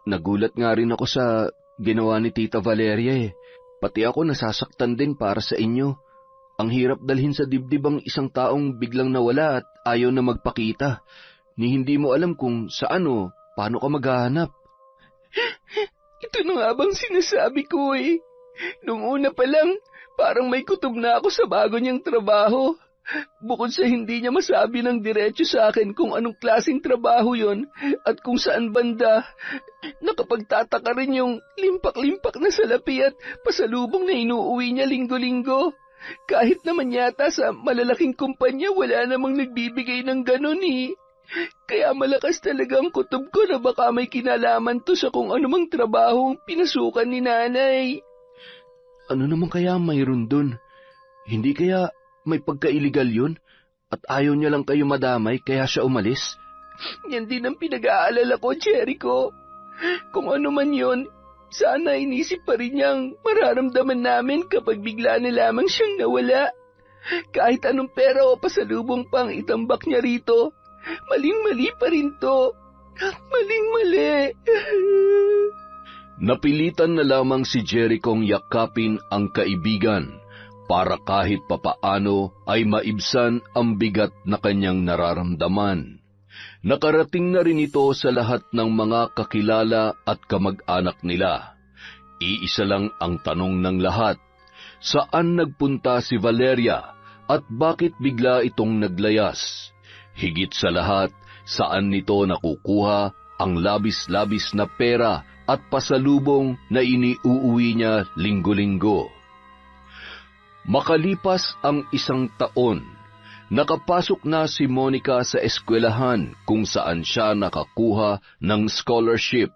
Nagulat nga rin ako sa ginawa ni Tita Valeria eh. Pati ako nasasaktan din para sa inyo. Ang hirap dalhin sa dibdib ang isang taong biglang nawala at ayaw na magpakita. Ni hindi mo alam kung saan o paano ka maghahanap. Ito na nga bang sinasabi ko eh. Nung una pa lang, parang may kutob na ako sa bago niyang trabaho. Bukod sa hindi niya masabi ng diretso sa akin kung anong klaseng trabaho yon at kung saan banda, nakapagtataka rin yung limpak-limpak na salapi at pasalubong na inuuwi niya linggo-linggo. Kahit naman yata sa malalaking kumpanya wala namang nagbibigay ng ganun eh. Kaya malakas talaga ang kutob ko na baka may kinalaman to sa kung anumang trabahong pinasukan ni nanay. Ano naman kaya mayroon dun? Hindi kaya may pagka-illegal yun? At ayaw niya lang kayo madamay kaya siya umalis? Yan din ang pinag-aalala ko, Jericho. Kung ano man yun, sana inisip pa rin niyang mararamdaman namin kapag bigla na lamang siyang nawala. Kahit anong pera o pasalubong pang itambak niya rito, maling-mali pa rin to. Maling-mali. Napilitan na lamang si Jerichong yakapin ang kaibigan para kahit papaano ay maibsan ang bigat na kanyang nararamdaman. Nakarating na rin ito sa lahat ng mga kakilala at kamag-anak nila. Iisa lang ang tanong ng lahat, saan nagpunta si Valeria at bakit bigla itong naglayas? Higit sa lahat, saan nito nakukuha ang labis-labis na pera at pasalubong na iniuuwi niya linggo-linggo. Makalipas ang 1 taon, nakapasok na si Monica sa eskwelahan kung saan siya nakakuha ng scholarship.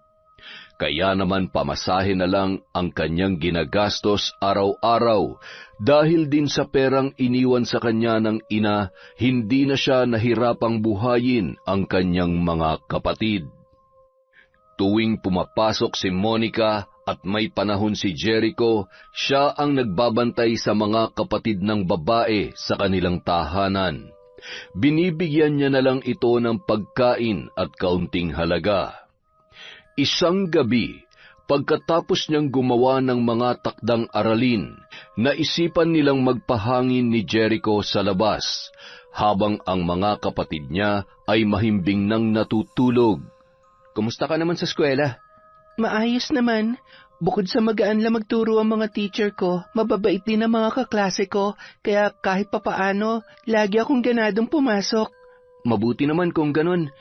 Kaya naman pamasahe na lang ang kanyang ginagastos araw-araw dahil din sa perang iniwan sa kanya ng ina, hindi na siya nahirapang buhayin ang kanyang mga kapatid. Tuwing pumapasok si Monica at may panahon si Jericho, siya ang nagbabantay sa mga kapatid ng babae sa kanilang tahanan. Binibigyan niya na lang ito ng pagkain at kaunting halaga. Isang gabi, pagkatapos niyang gumawa ng mga takdang aralin, naisipan nilang magpahangin ni Jericho sa labas, habang ang mga kapatid niya ay mahimbing nang natutulog. Kumusta ka naman sa eskwela? Maayos naman. Bukod sa magaan lang magturo ang mga teacher ko, mababait din ang mga kaklase ko, kaya kahit papaano, lagi akong ganadong pumasok. Mabuti naman kung ganun.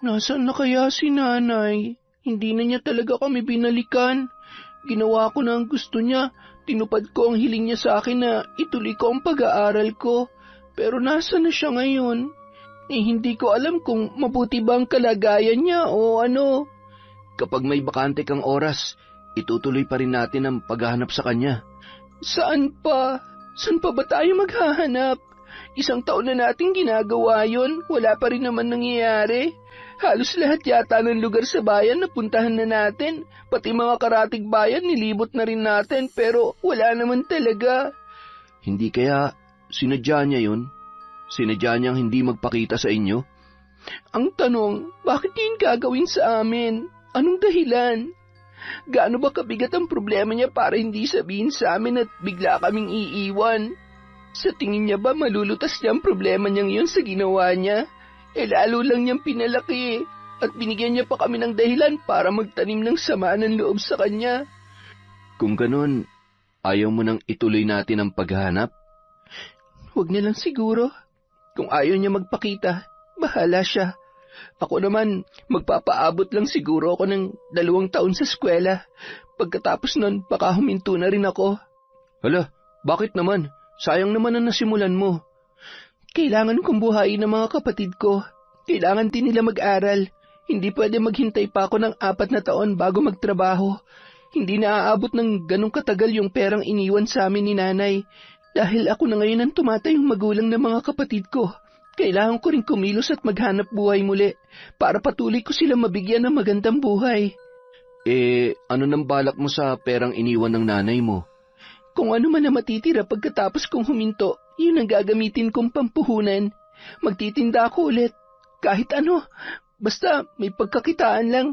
Nasaan na kaya si nanay? Hindi na niya talaga kami binalikan. Ginawa ko na ang gusto niya. Tinupad ko ang hiling niya sa akin na ituloy ko ang pag-aaral ko. Pero nasa na siya ngayon? Hindi ko alam kung mabuti ba ang kalagayan niya o ano. Kapag may bakante kang oras, itutuloy pa rin natin ang paghahanap sa kanya. Saan pa? Saan pa ba tayo maghahanap? 1 taon na nating ginagawa yon, wala pa rin naman nangyayari. Halos lahat yata ng lugar sa bayan napuntahan na natin. Pati mga karatig bayan nilibot na rin natin pero wala naman talaga. Hindi kaya sinadya niya yun? Sinadya niyang hindi magpakita sa inyo? Ang tanong, bakit yun gagawin sa amin? Anong dahilan? Gaano ba kabigat ang problema niya para hindi sabihin sa amin at bigla kaming iiwan? Sa tingin niya ba malulutas niya ang problema niyang yun sa ginawa niya? Lalo lang niyang pinalaki at binigyan niya pa kami ng dahilan para magtanim ng sama ng loob sa kanya. Kung ganun, ayaw mo nang ituloy natin ang paghahanap? Huwag niya lang siguro. Kung ayaw niya magpakita, bahala siya. Ako naman, magpapaabot lang siguro ako ng 2 taon sa eskwela. Pagkatapos nun, baka huminto na rin ako. Hala, bakit naman? Sayang naman ang nasimulan mo. Kailangan kong buhayin ang mga kapatid ko. Kailangan din nila mag-aral. Hindi pwede maghintay pa ako ng 4 na taon bago magtrabaho. Hindi na aabot ng ganong katagal yung perang iniwan sa amin ni nanay. Dahil ako na ngayon ang tumatayong magulang ng mga kapatid ko. Kailangan ko rin kumilos at maghanap buhay muli para patuloy ko silang mabigyan ng magandang buhay. Ano nang balak mo sa perang iniwan ng nanay mo? Kung ano man na matitira pagkatapos kong huminto, yun ang gagamitin kong pampuhunan. Magtitinda ako ulit. Kahit ano, basta may pagkakitaan lang.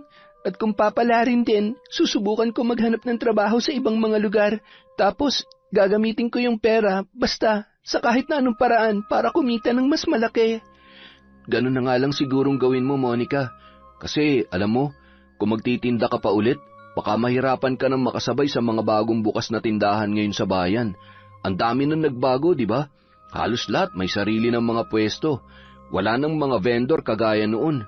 At kung papala rin din, susubukan ko maghanap ng trabaho sa ibang mga lugar. Tapos, gagamitin ko yung pera, basta, sa kahit na anong paraan para kumita ng mas malaki. Ganun na nga lang sigurong gawin mo, Monica. Kasi, alam mo, kung magtitinda ka pa ulit, baka mahirapan ka nang makasabay sa mga bagong bukas na tindahan ngayon sa bayan. Ang dami nang nagbago, di ba? Halos lahat may sarili ng mga pwesto. Wala nang mga vendor kagaya noon.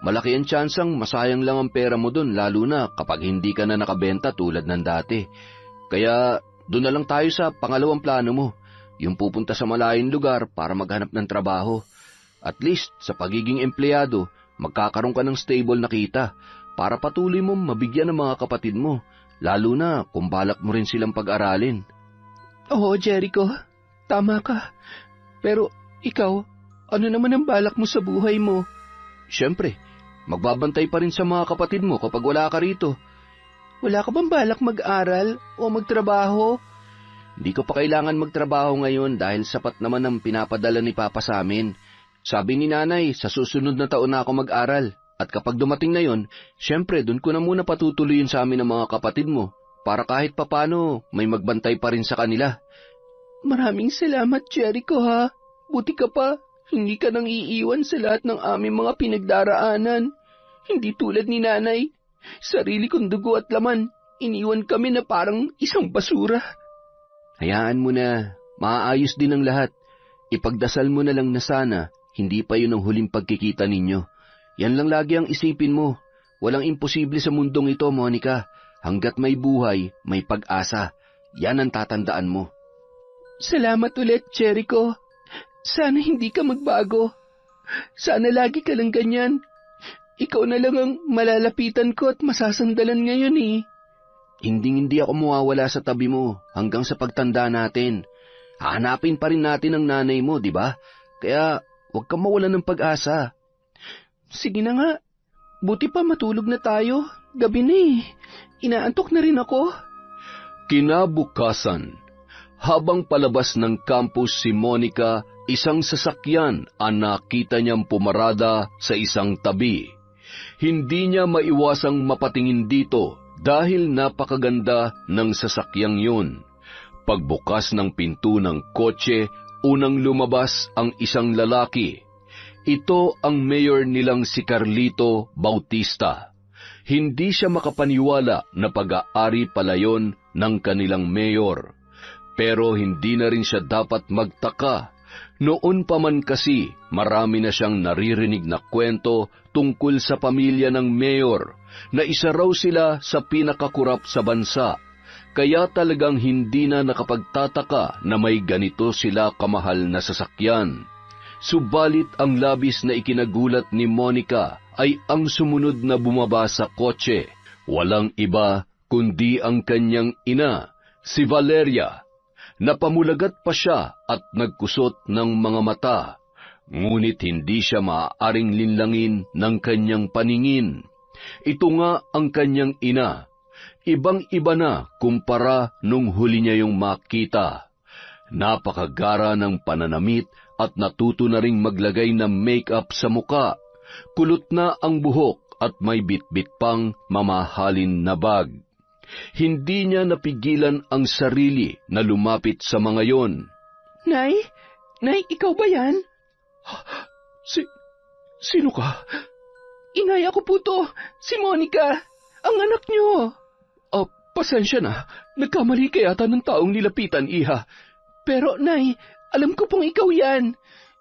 Malaki ang tsansang masayang lang ang pera mo dun, lalo na kapag hindi ka na nakabenta tulad ng dati. Kaya doon na lang tayo sa pangalawang plano mo, yung pupunta sa malayong lugar para maghanap ng trabaho. At least sa pagiging empleyado, magkakaroon ka ng stable na kita para patuloy mong mabigyan ng mga kapatid mo, lalo na kung balak mo rin silang pag-aralin. Oo, Jericho, tama ka. Pero ikaw, ano naman ang balak mo sa buhay mo? Siyempre, magbabantay pa rin sa mga kapatid mo kapag wala ka rito. Wala ka bang balak mag-aral o magtrabaho? Hindi ko pa kailangan magtrabaho ngayon dahil sapat naman ang pinapadala ni Papa sa amin. Sabi ni Nanay, sa susunod na taon na ako mag-aral. At kapag dumating na yon, siyempre doon ko na muna patutuloyin sa amin ng mga kapatid mo para kahit papano may magbantay pa rin sa kanila. Maraming salamat, Jericho, ha? Buti ka pa, hindi ka nang iiwan sa lahat ng aming mga pinagdaraanan. Hindi tulad ni Nanay. Sarili kong dugo at laman, iniwan kami na parang isang basura. Hayaan mo na, maaayos din ang lahat. Ipagdasal mo na lang na sana, hindi pa yun ang huling pagkikita ninyo. Yan lang lagi ang isipin mo. Walang imposible sa mundong ito, Monica. Hanggat may buhay, may pag-asa. Yan ang tatandaan mo. Salamat ulit, Jericho. Sana hindi ka magbago. Sana lagi ka lang ganyan. Ikaw na lang ang malalapitan ko at masasandalan ngayon eh. Hindi ako mawawala sa tabi mo hanggang sa pagtanda natin. Hahanapin pa rin natin ang nanay mo, di ba? Kaya huwag kang mawalan ng pag-asa. Sige na nga. Buti pa matulog na tayo. Gabi na eh. Inaantok na rin ako. Kinabukasan, habang palabas ng campus si Monica, isang sasakyan ang nakita niyang pumarada sa isang tabi. Hindi niya maiwasang mapatingin dito dahil napakaganda ng sasakyang yun. Pagbukas ng pinto ng kotse, unang lumabas ang isang lalaki. Ito ang mayor nilang si Carlito Bautista. Hindi siya makapaniwala na pag-aari pala yon ng kanilang mayor. Pero hindi na rin siya dapat magtaka. Noon pa man kasi, marami na siyang naririnig na kwento tungkol sa pamilya ng mayor, na isa raw sila sa pinakakurap sa bansa. Kaya talagang hindi na nakapagtataka na may ganito sila kamahal na sasakyan. Subalit ang labis na ikinagulat ni Monica ay ang sumunod na bumaba sa kotse. Walang iba kundi ang kanyang ina, si Valeria. Napamulagat pa siya at nagkusot ng mga mata, ngunit hindi siya maaaring linlangin ng kanyang paningin. Ito nga ang kanyang ina. Ibang-iba na kumpara nung huli niya yung makita. Napakagara ng pananamit at natuto na ring maglagay ng make-up sa muka. Kulot na ang buhok at may bitbit pang mamahalin na bag. Hindi niya napigilan ang sarili na lumapit sa mga yon. Nay? Nay, ikaw ba yan? Sino ka? Inay, ako po to. Si Monica. Ang anak niyo. Pasensya na. Nagkamali ka yata ng taong nilapitan, iha. Pero, Nay, alam ko pong ikaw yan.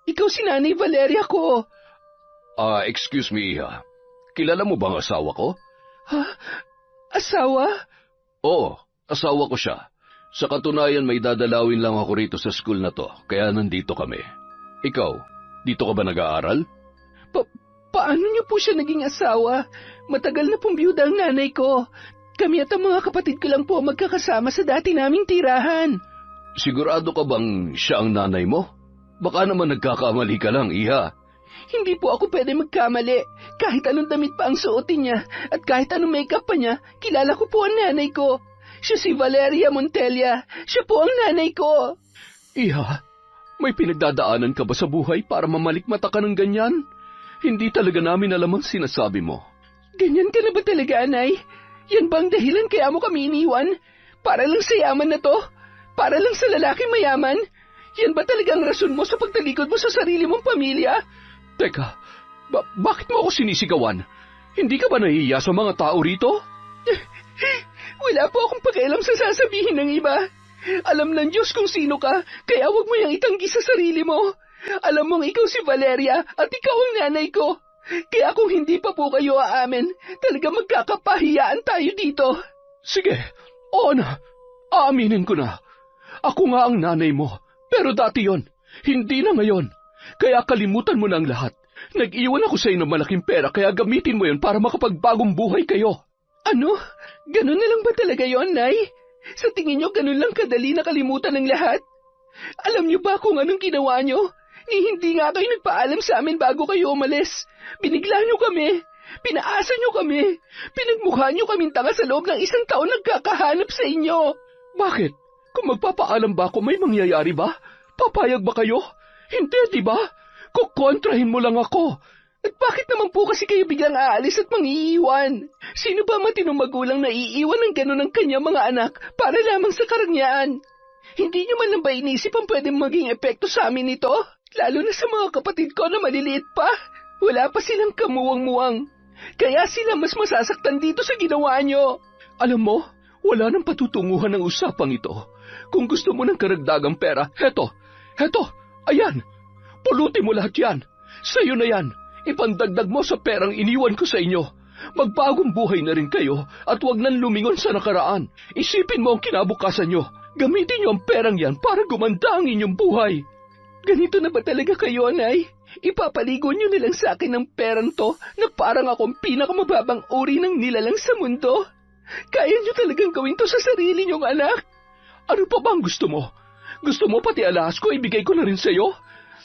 Ikaw si Nanay Valeria ko. Excuse me, iha. Kilala mo bang asawa ko? Ha? Asawa? Oo, asawa ko siya. Sa katunayan, may dadalawin lang ako rito sa school na to, kaya nandito kami. Ikaw, dito ka ba nag-aaral? Paano niyo po siya naging asawa? Matagal na pong biyuda ang nanay ko. Kami at ang mga kapatid ko lang po magkakasama sa dati naming tirahan. Sigurado ka bang siya ang nanay mo? Baka naman nagkakamali ka lang, iha. Hindi po ako pwede magkamali. Kahit anong damit pa ang suotin niya at kahit anong makeup pa niya, kilala ko po ang nanay ko. Siya si Valeria Montella. Siya po ang nanay ko. Iha, may pinagdadaanan ka ba sa buhay para mamalikmata ka ng ganyan? Hindi talaga namin alam ang sinasabi mo. Ganyan ka na ba talaga, Anay? Yan bang dahilan kaya mo kami iniwan? Para lang sa yaman na to? Para lang sa lalaking mayaman? Yan ba talagang rason mo sa pagtalikod mo sa sarili mong pamilya? Teka, bakit mo ako sinisigawan? Hindi ka ba nahihiya sa mga tao rito? Wala po akong pakialam sa sasabihin ng iba. Alam ng Diyos kung sino ka, kaya huwag mo yang itanggi sa sarili mo. Alam mong ikaw si Valeria at ikaw ang nanay ko. Kaya kung hindi pa po kayo aamin, talaga magkakapahiyaan tayo dito. Sige, oo na. Aaminin ko na. Ako nga ang nanay mo. Pero dati yon, hindi na ngayon. Kaya kalimutan mo na ang lahat. Nag-iwan ako sa iyo ng malaking pera kaya gamitin mo yon para makapagbagong buhay kayo. Ano? Ganun na lang ba talaga yon, Nay? Sa tingin niyo ganun lang kadali na kalimutan ng lahat? Alam niyo ba kung anong ginawa niyo? Hindi nga kayo nagpaalam sa amin bago kayo umalis. Binigla niyo kami. Pinaasa niyo kami. Pinagmukha niyo kaming tanga sa loob ng 1 taon nagkakahanap sa inyo. Bakit? Kung magpapaalam ba ako, may mangyayari ba? Papayag ba kayo? Hindi, di ba? Kukontrahin mo lang ako. At bakit naman po kasi kayo biglang aalis at mangiiwan? Sino ba matinong magulang na iiwan ng gano'n ng kanyang mga anak para lamang sa karangyaan? Hindi niyo man lang ba inisip ang pwedeng maging epekto sa amin nito? Lalo na sa mga kapatid ko na maliliit pa. Wala pa silang kamuwang-muwang. Kaya sila mas masasaktan dito sa ginawa niyo. Alam mo, wala nang patutunguhan ng usapang ito. Kung gusto mo ng karagdagang pera, heto, ayan. Pulutin mo lahat yan. Sa'yo na yan. Ipandagdag mo sa perang iniwan ko sa inyo. Magbagong buhay na rin kayo at huwag nang lumingon sa nakaraan. Isipin mo ang kinabukasan nyo. Gamitin nyo ang perang yan para gumanda ang inyong buhay. Ganito na ba talaga kayo, Nay? Ipapaligo nyo nilang sa akin ng perang to na parang akong pinakamababang uri ng nilalang sa mundo? Kaya nyo talagang gawin to sa sarili nyong anak? Ano pa bang gusto mo? Gusto mo pati alahas ko ibigay ko na rin sa'yo?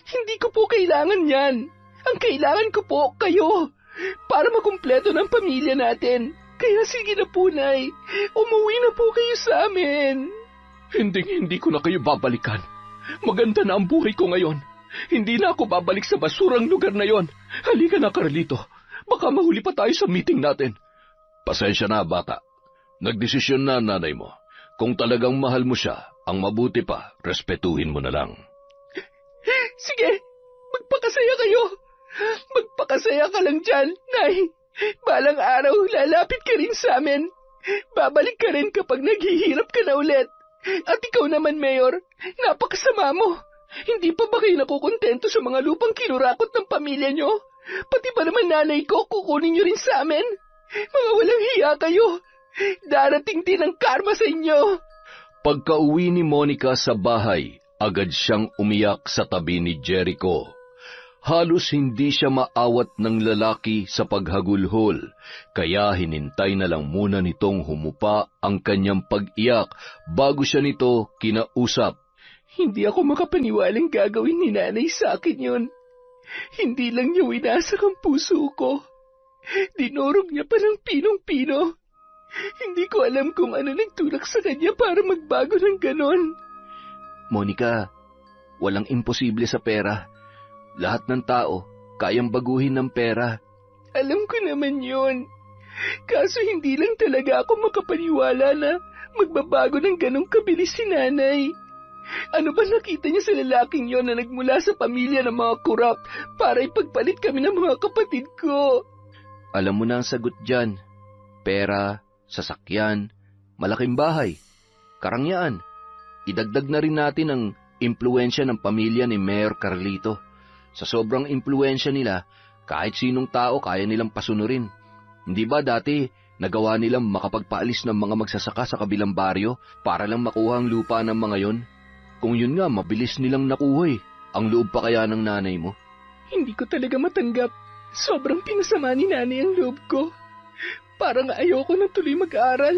Hindi ko po kailangan yan. Ang kailangan ko po kayo. Para makumpleto ng pamilya natin. Kaya sige na po, Nay. Umuwi na po kayo sa amin. Hindi ko na kayo babalikan. Maganda na ang buhay ko ngayon. Hindi na ako babalik sa basurang lugar na yon. Halika na, Carlito. Baka mahuli pa tayo sa meeting natin. Pasensya na, bata. Nagdesisyon na nanay mo. Kung talagang mahal mo siya, ang mabuti pa, respetuhin mo na lang. Sige, magpakasaya kayo. Magpakasaya ka lang dyan, Nay. Balang araw, lalapit ka rin sa amin. Babalik ka rin kapag naghihirap ka na ulit. At ikaw naman, Mayor, napakasama mo. Hindi pa ba kayo nakukontento sa mga lupang kinurakot ng pamilya nyo? Pati ba naman nanay ko, kukunin nyo rin sa amin? Mga walang hiya kayo. Darating din ang karma sa inyo. Pagka-uwi ni Monica sa bahay, agad siyang umiyak sa tabi ni Jericho. Halos hindi siya maawat ng lalaki sa paghagulhol, kaya hinintay na lang muna nitong humupa ang kanyang pag-iyak bago siya nito kinausap. Hindi ako makapaniwalang gagawin ni nanay sa akin yun. Hindi lang niya winasak ang puso ko. Dinurog niya pa ng pinong-pino. Hindi ko alam kung ano nagtulak sa kanya para magbago ng ganon. Monica, walang imposible sa pera. Lahat ng tao, kayang baguhin ng pera. Alam ko naman yun. Kaso hindi lang talaga ako makapaniwala na magbabago ng ganong kabilis si nanay. Ano ba nakita niya sa lalaking yon na nagmula sa pamilya ng mga kurap para ipagpalit kami ng mga kapatid ko? Alam mo na ang sagot dyan. Pera, sasakyan, malaking bahay, karangyaan. Idagdag na rin natin ang impluwensya ng pamilya ni Mayor Carlito. Sa sobrang impluwensya nila, kahit sinong tao kaya nilang pasunurin. Hindi ba dati nagawa nilang makapagpaalis ng mga magsasaka sa kabilang baryo para lang makuha ang lupa ng mga yon? Kung yun nga, mabilis nilang nakuha eh. Ang loob pa kaya ng nanay mo? Hindi ko talaga matanggap. Sobrang pinasama ni nanay ang loob ko. Parang ayoko nang tuloy mag-aaral.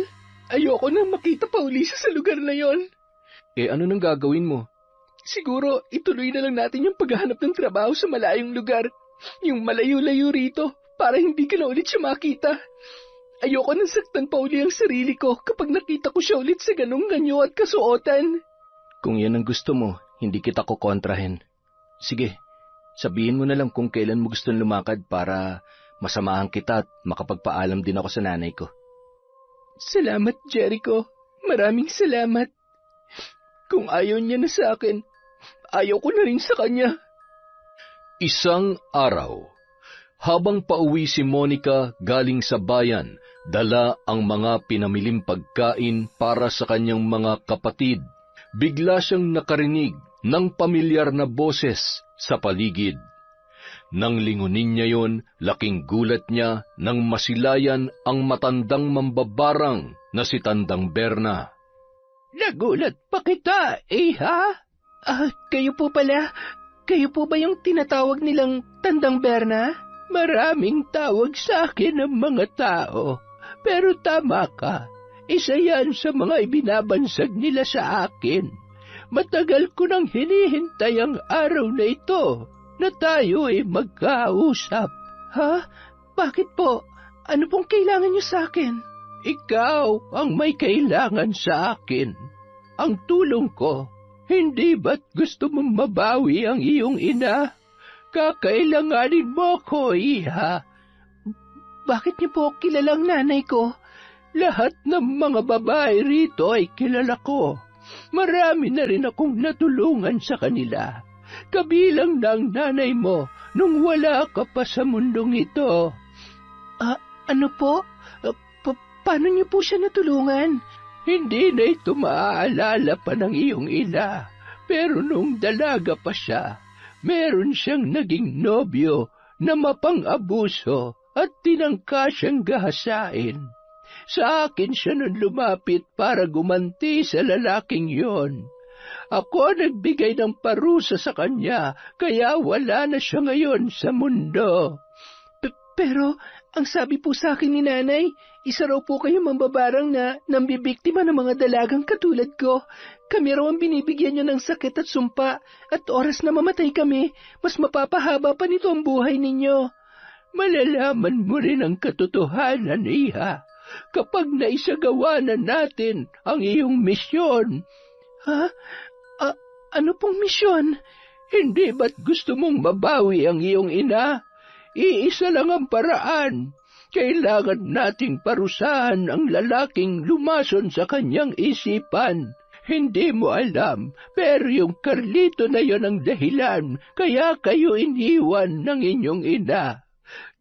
Ayoko nang makita pa uli siya sa lugar na yon. Eh ano nang gagawin mo? Siguro, ituloy na lang natin yung paghahanap ng trabaho sa malayong lugar. Yung malayo-layo rito, para hindi ka na ulit siya makita. Ayoko nang saktan pa uli ang sarili ko kapag nakita ko siya ulit sa ganong ganyo at kasuotan. Kung yan ang gusto mo, hindi kita kukontrahin. Sige, sabihin mo na lang kung kailan mo gustong lumakad para masamahan kita at makapagpaalam din ako sa nanay ko. Salamat, Jericho. Maraming salamat. Kung ayaw niya na sa akin, ayaw ko na rin sa kanya. Isang araw, habang pauwi si Monica galing sa bayan, dala ang mga pinamiling pagkain para sa kanyang mga kapatid. Bigla siyang nakarinig ng pamilyar na boses sa paligid. Nang lingunin niya yon, laking gulat niya nang masilayan ang matandang mambabarang na si Tandang Berna. Nagulat pa kita, iha? Kayo po pala. Kayo po ba yung tinatawag nilang Tandang Berna? Maraming tawag sa akin ng mga tao, pero tama ka. Isa yan sa mga ibinabansag nila sa akin. Matagal ko nang hinihintay ang araw na ito na tayo ay magkausap. Ha? Bakit po? Ano pong kailangan niyo sa akin? Ikaw ang may kailangan sa akin. Ang tulong ko, hindi ba't gusto mong mabawi ang iyong ina? Kakailanganin mo ko, iha. Bakit niyo po kilalang nanay ko? Lahat ng mga babae rito ay kilala ko. Marami na rin akong natulungan sa kanila. Kabilang na ang nanay mo nung wala ka pa sa mundong ito. Ano po? Paano niyo po siya natulungan? Hindi na ito maaalala pa ng iyong ina. Pero nung dalaga pa siya, meron siyang naging nobyo na mapang-abuso at tinangka siyang gahasain. Sa akin siya nun lumapit para gumanti sa lalaking yon. Ako nagbigay ng parusa sa kanya, kaya wala na siya ngayon sa mundo. Pero, ang sabi po sa akin ni nanay, isa raw po kayo mambabarang na nambibiktima ng mga dalagang katulad ko. Kami raw ang binibigyan niyo ng sakit at sumpa, at oras na mamatay kami, mas mapapahaba pa nito ang buhay ninyo. Malalaman mo rin ang katotohanan, iha, kapag naisagawa na natin ang iyong misyon. Ha? Ano pong misyon? Hindi ba't gusto mong mabawi ang iyong ina? Iisa lang ang paraan. Kailangan nating parusahan ang lalaking lumason sa kanyang isipan. Hindi mo alam, pero yung Carlito na yon ang dahilan, kaya kayo iniwan ng inyong ina.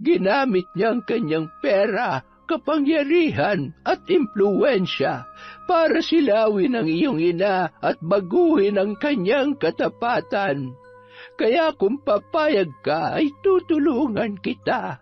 Ginamit niya ang kanyang pera, kapangyarihan at impluwensya para silawin ang iyong ina at baguhin ang kanyang katapatan. Kaya kung papayag ka ay tutulungan kita.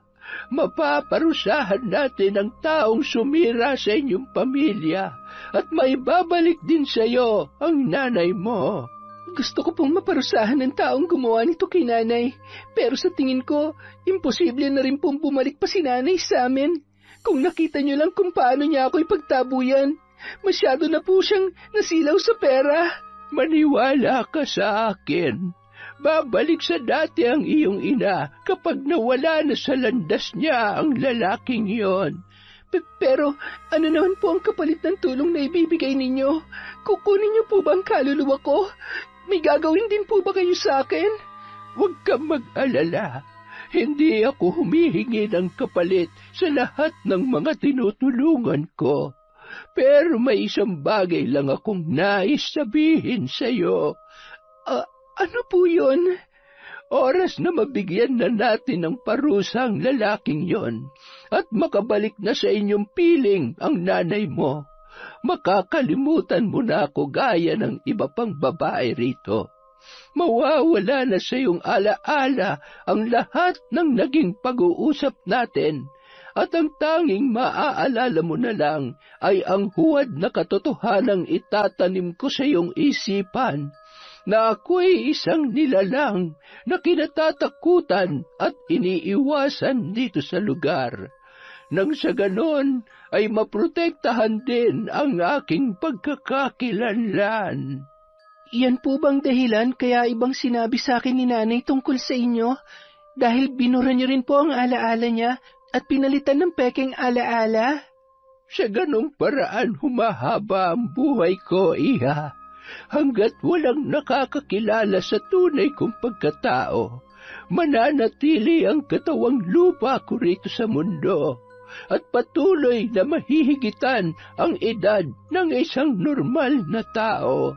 Mapaparusahan natin ang taong sumira sa inyong pamilya at maibabalik din sa iyo ang nanay mo. Gusto ko pong maparusahan ng taong gumawa nito kay nanay, pero sa tingin ko, imposible na rin pong bumalik pa si nanay sa amin. Kung nakita niyo lang kung paano niya ako ipagtabuyan, masyado na po siyang nasilaw sa pera. Maniwala ka sa akin. Babalik sa dati ang iyong ina kapag nawala na sa landas niya ang lalaking yon. Pero ano naman po ang kapalit ng tulong na ibibigay ninyo? Kukunin niyo po ba ang kaluluwa ko? May gagawin din po ba kayo sa akin? Huwag kang mag-alala. Hindi ako humihingi ng kapalit sa lahat ng mga tinutulungan ko. Pero may isang bagay lang akong nais sabihin sa iyo. Ano po yun? Oras na mabigyan na natin ng parusa ang lalaking yon at makabalik na sa inyong piling ang nanay mo. Makakalimutan mo na ako gaya ng iba pang babae rito. Mawawala na sa iyong alaala ang lahat ng naging pag-uusap natin at ang tanging maaalala mo na lang ay ang huwad na katotohanang itatanim ko sa iyong isipan na ako'y isang nilalang na kinatatakutan at iniiwasan dito sa lugar. Nang sa ganon ay maprotektahan din ang aking pagkakakilanlan. Yan po bang dahilan kaya ibang sinabi sa akin ni nanay tungkol sa inyo? Dahil binura niyo rin po ang alaala niya at pinalitan ng pekeng alaala? Sa ganong paraan humahaba ang buhay ko, iha. Hanggat walang nakakakilala sa tunay kong pagkatao, mananatili ang katawang lupa ko rito sa mundo at patuloy na mahihigitan ang edad ng isang normal na tao.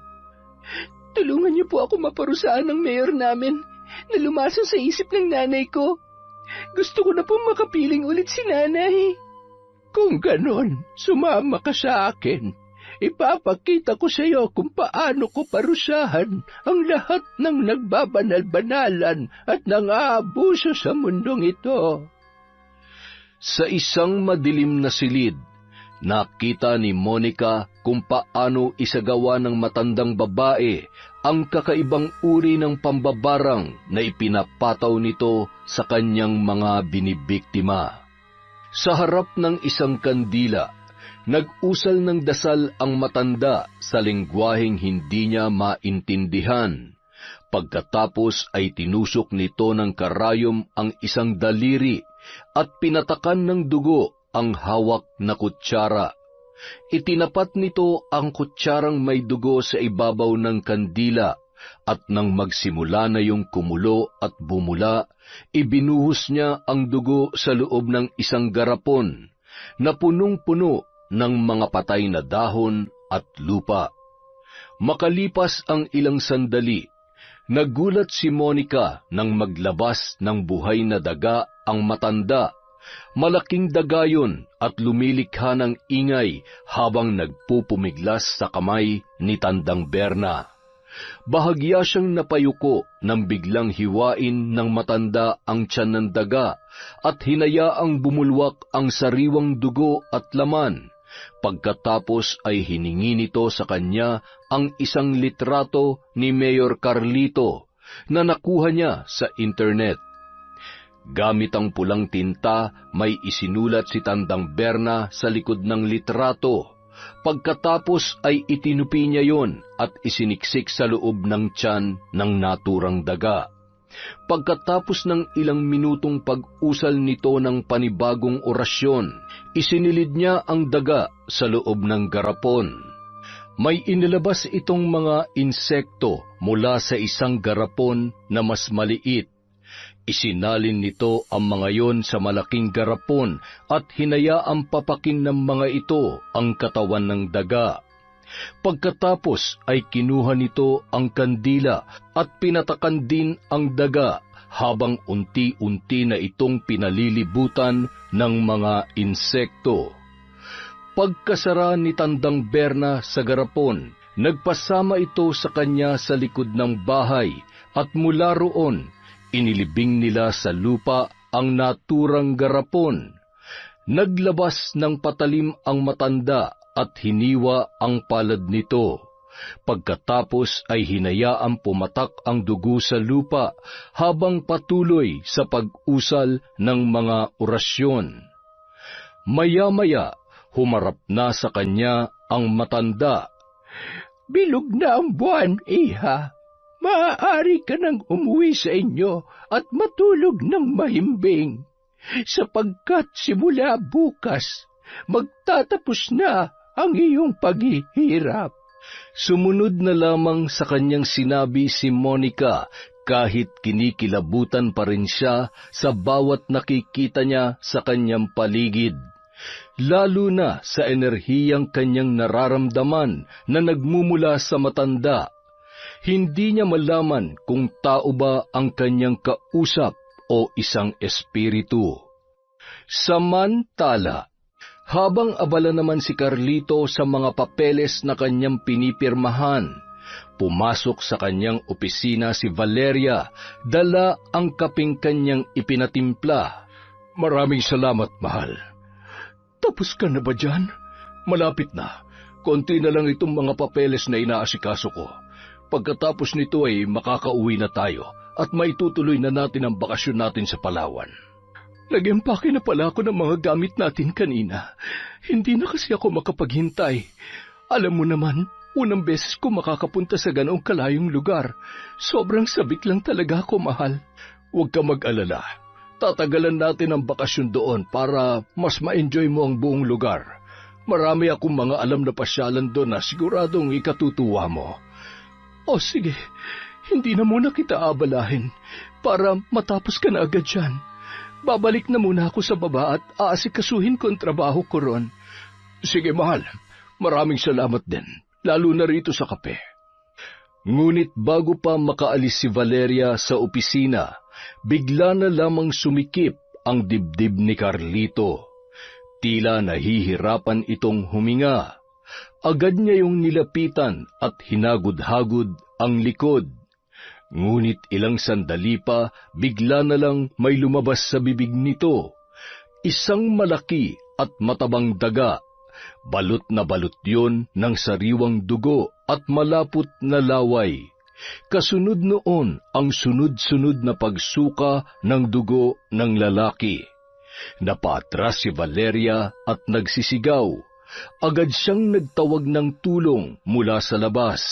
Tulungan niyo po ako maparusahan ng mayor namin na lumason sa isip ng nanay ko. Gusto ko na pong makapiling ulit si nanay. Kung ganon, sumama ka sa akin. Ipapakita ko sa iyo kung paano ko parusahan ang lahat ng nagbabanal-banalan at nang-aabuso sa mundong ito. Sa isang madilim na silid, nakita ni Monica kung paano isagawa ng matandang babae ang kakaibang uri ng pambabarang na ipinapataw nito sa kanyang mga binibiktima. Sa harap ng isang kandila, nag-usal ng dasal ang matanda sa lengguwaheng hindi niya maintindihan. Pagkatapos ay tinusok nito ng karayom ang isang daliri at pinatakan ng dugo ang hawak na kutsara. Itinapat nito ang kutsarang may dugo sa ibabaw ng kandila at nang magsimula na yung kumulo at bumula, ibinuhos niya ang dugo sa loob ng isang garapon na punong-puno ng mga patay na dahon at lupa. Makalipas ang ilang sandali, nagulat si Monica nang maglabas ng buhay na daga ang matanda. Malaking daga yun at lumilikha ng ingay habang nagpupumiglas sa kamay ni Tandang Berna. Bahagya siyang napayuko nang biglang hiwain ng matanda ang tiyan ng daga at hinayaang bumulwak ang sariwang dugo at laman. Pagkatapos ay hiningi nito sa kanya ang isang litrato ni Mayor Carlito na nakuha niya sa internet. Gamit ang pulang tinta, may isinulat si Tandang Berna sa likod ng litrato. Pagkatapos ay itinupi niya yon at isiniksik sa loob ng tiyan ng naturang daga. Pagkatapos ng ilang minutong pag-usal nito ng panibagong orasyon, isinilid niya ang daga sa loob ng garapon. May inilabas itong mga insekto mula sa isang garapon na mas maliit. Isinalin nito ang mga yon sa malaking garapon at hinayaang papakin ng mga ito ang katawan ng daga. Pagkatapos ay kinuha nito ang kandila at pinatakan din ang daga habang unti-unti na itong pinalilibutan ng mga insekto. Pagkasara ni Tandang Berna sa garapon, nagpasama ito sa kanya sa likod ng bahay at mula roon, inilibing nila sa lupa ang naturang garapon. Naglabas ng patalim ang matanda at hiniwa ang palad nito. Pagkatapos ay hinayaan pumatak ang dugo sa lupa habang patuloy sa pag-usal ng mga orasyon. Maya-maya, humarap na sa kanya ang matanda. Bilog na ang buwan, iha. Maaari ka nang umuwi sa inyo at matulog ng mahimbing, sapagkat simula bukas, magtatapos na ang iyong paghihirap. Sumunod na lamang sa kanyang sinabi si Monica kahit kinikilabutan pa rin siya sa bawat nakikita niya sa kanyang paligid. Lalo na sa enerhiyang kanyang nararamdaman na nagmumula sa matanda. Hindi niya malaman kung tao ba ang kanyang kausap o isang espiritu. Samantala, habang abala naman si Carlito sa mga papeles na kanyang pinipirmahan, pumasok sa kanyang opisina si Valeria, dala ang kapeng kanyang ipinatimpla. Maraming salamat, mahal. Tapos ka na ba dyan? Malapit na. Konti na lang itong mga papeles na inaasikaso ko. Pagkatapos nito ay makakauwi na tayo at maitutuloy na natin ang bakasyon natin sa Palawan. Nag-empake na pala ako ng mga gamit natin kanina. Hindi na kasi ako makapaghintay. Alam mo naman, unang beses ko makakapunta sa ganoong kalayong lugar. Sobrang sabik lang talaga ako, mahal. Huwag ka mag-alala. Tatagalan natin ang bakasyon doon para mas ma-enjoy mo ang buong lugar. Marami akong mga alam na pasyalan doon na siguradong ikatutuwa mo. O sige, hindi na muna kita abalahin para matapos ka na agad dyan. Babalik na muna ako sa baba at aasikasuhin ko ang trabaho ko ron. Sige, mahal. Maraming salamat din, lalo na rito sa kape. Ngunit bago pa makaalis si Valeria sa opisina, bigla na lamang sumikip ang dibdib ni Carlito. Tila nahihirapan itong huminga. Agad niya yung nilapitan at hinagod-hagod ang likod. Ngunit ilang sandali pa, bigla na lang may lumabas sa bibig nito. Isang malaki at matabang daga. Balot na balot yun ng sariwang dugo at malapot na laway. Kasunod noon ang sunod-sunod na pagsuka ng dugo ng lalaki. Napatras si Valeria at nagsisigaw. Agad siyang nagtawag ng tulong mula sa labas.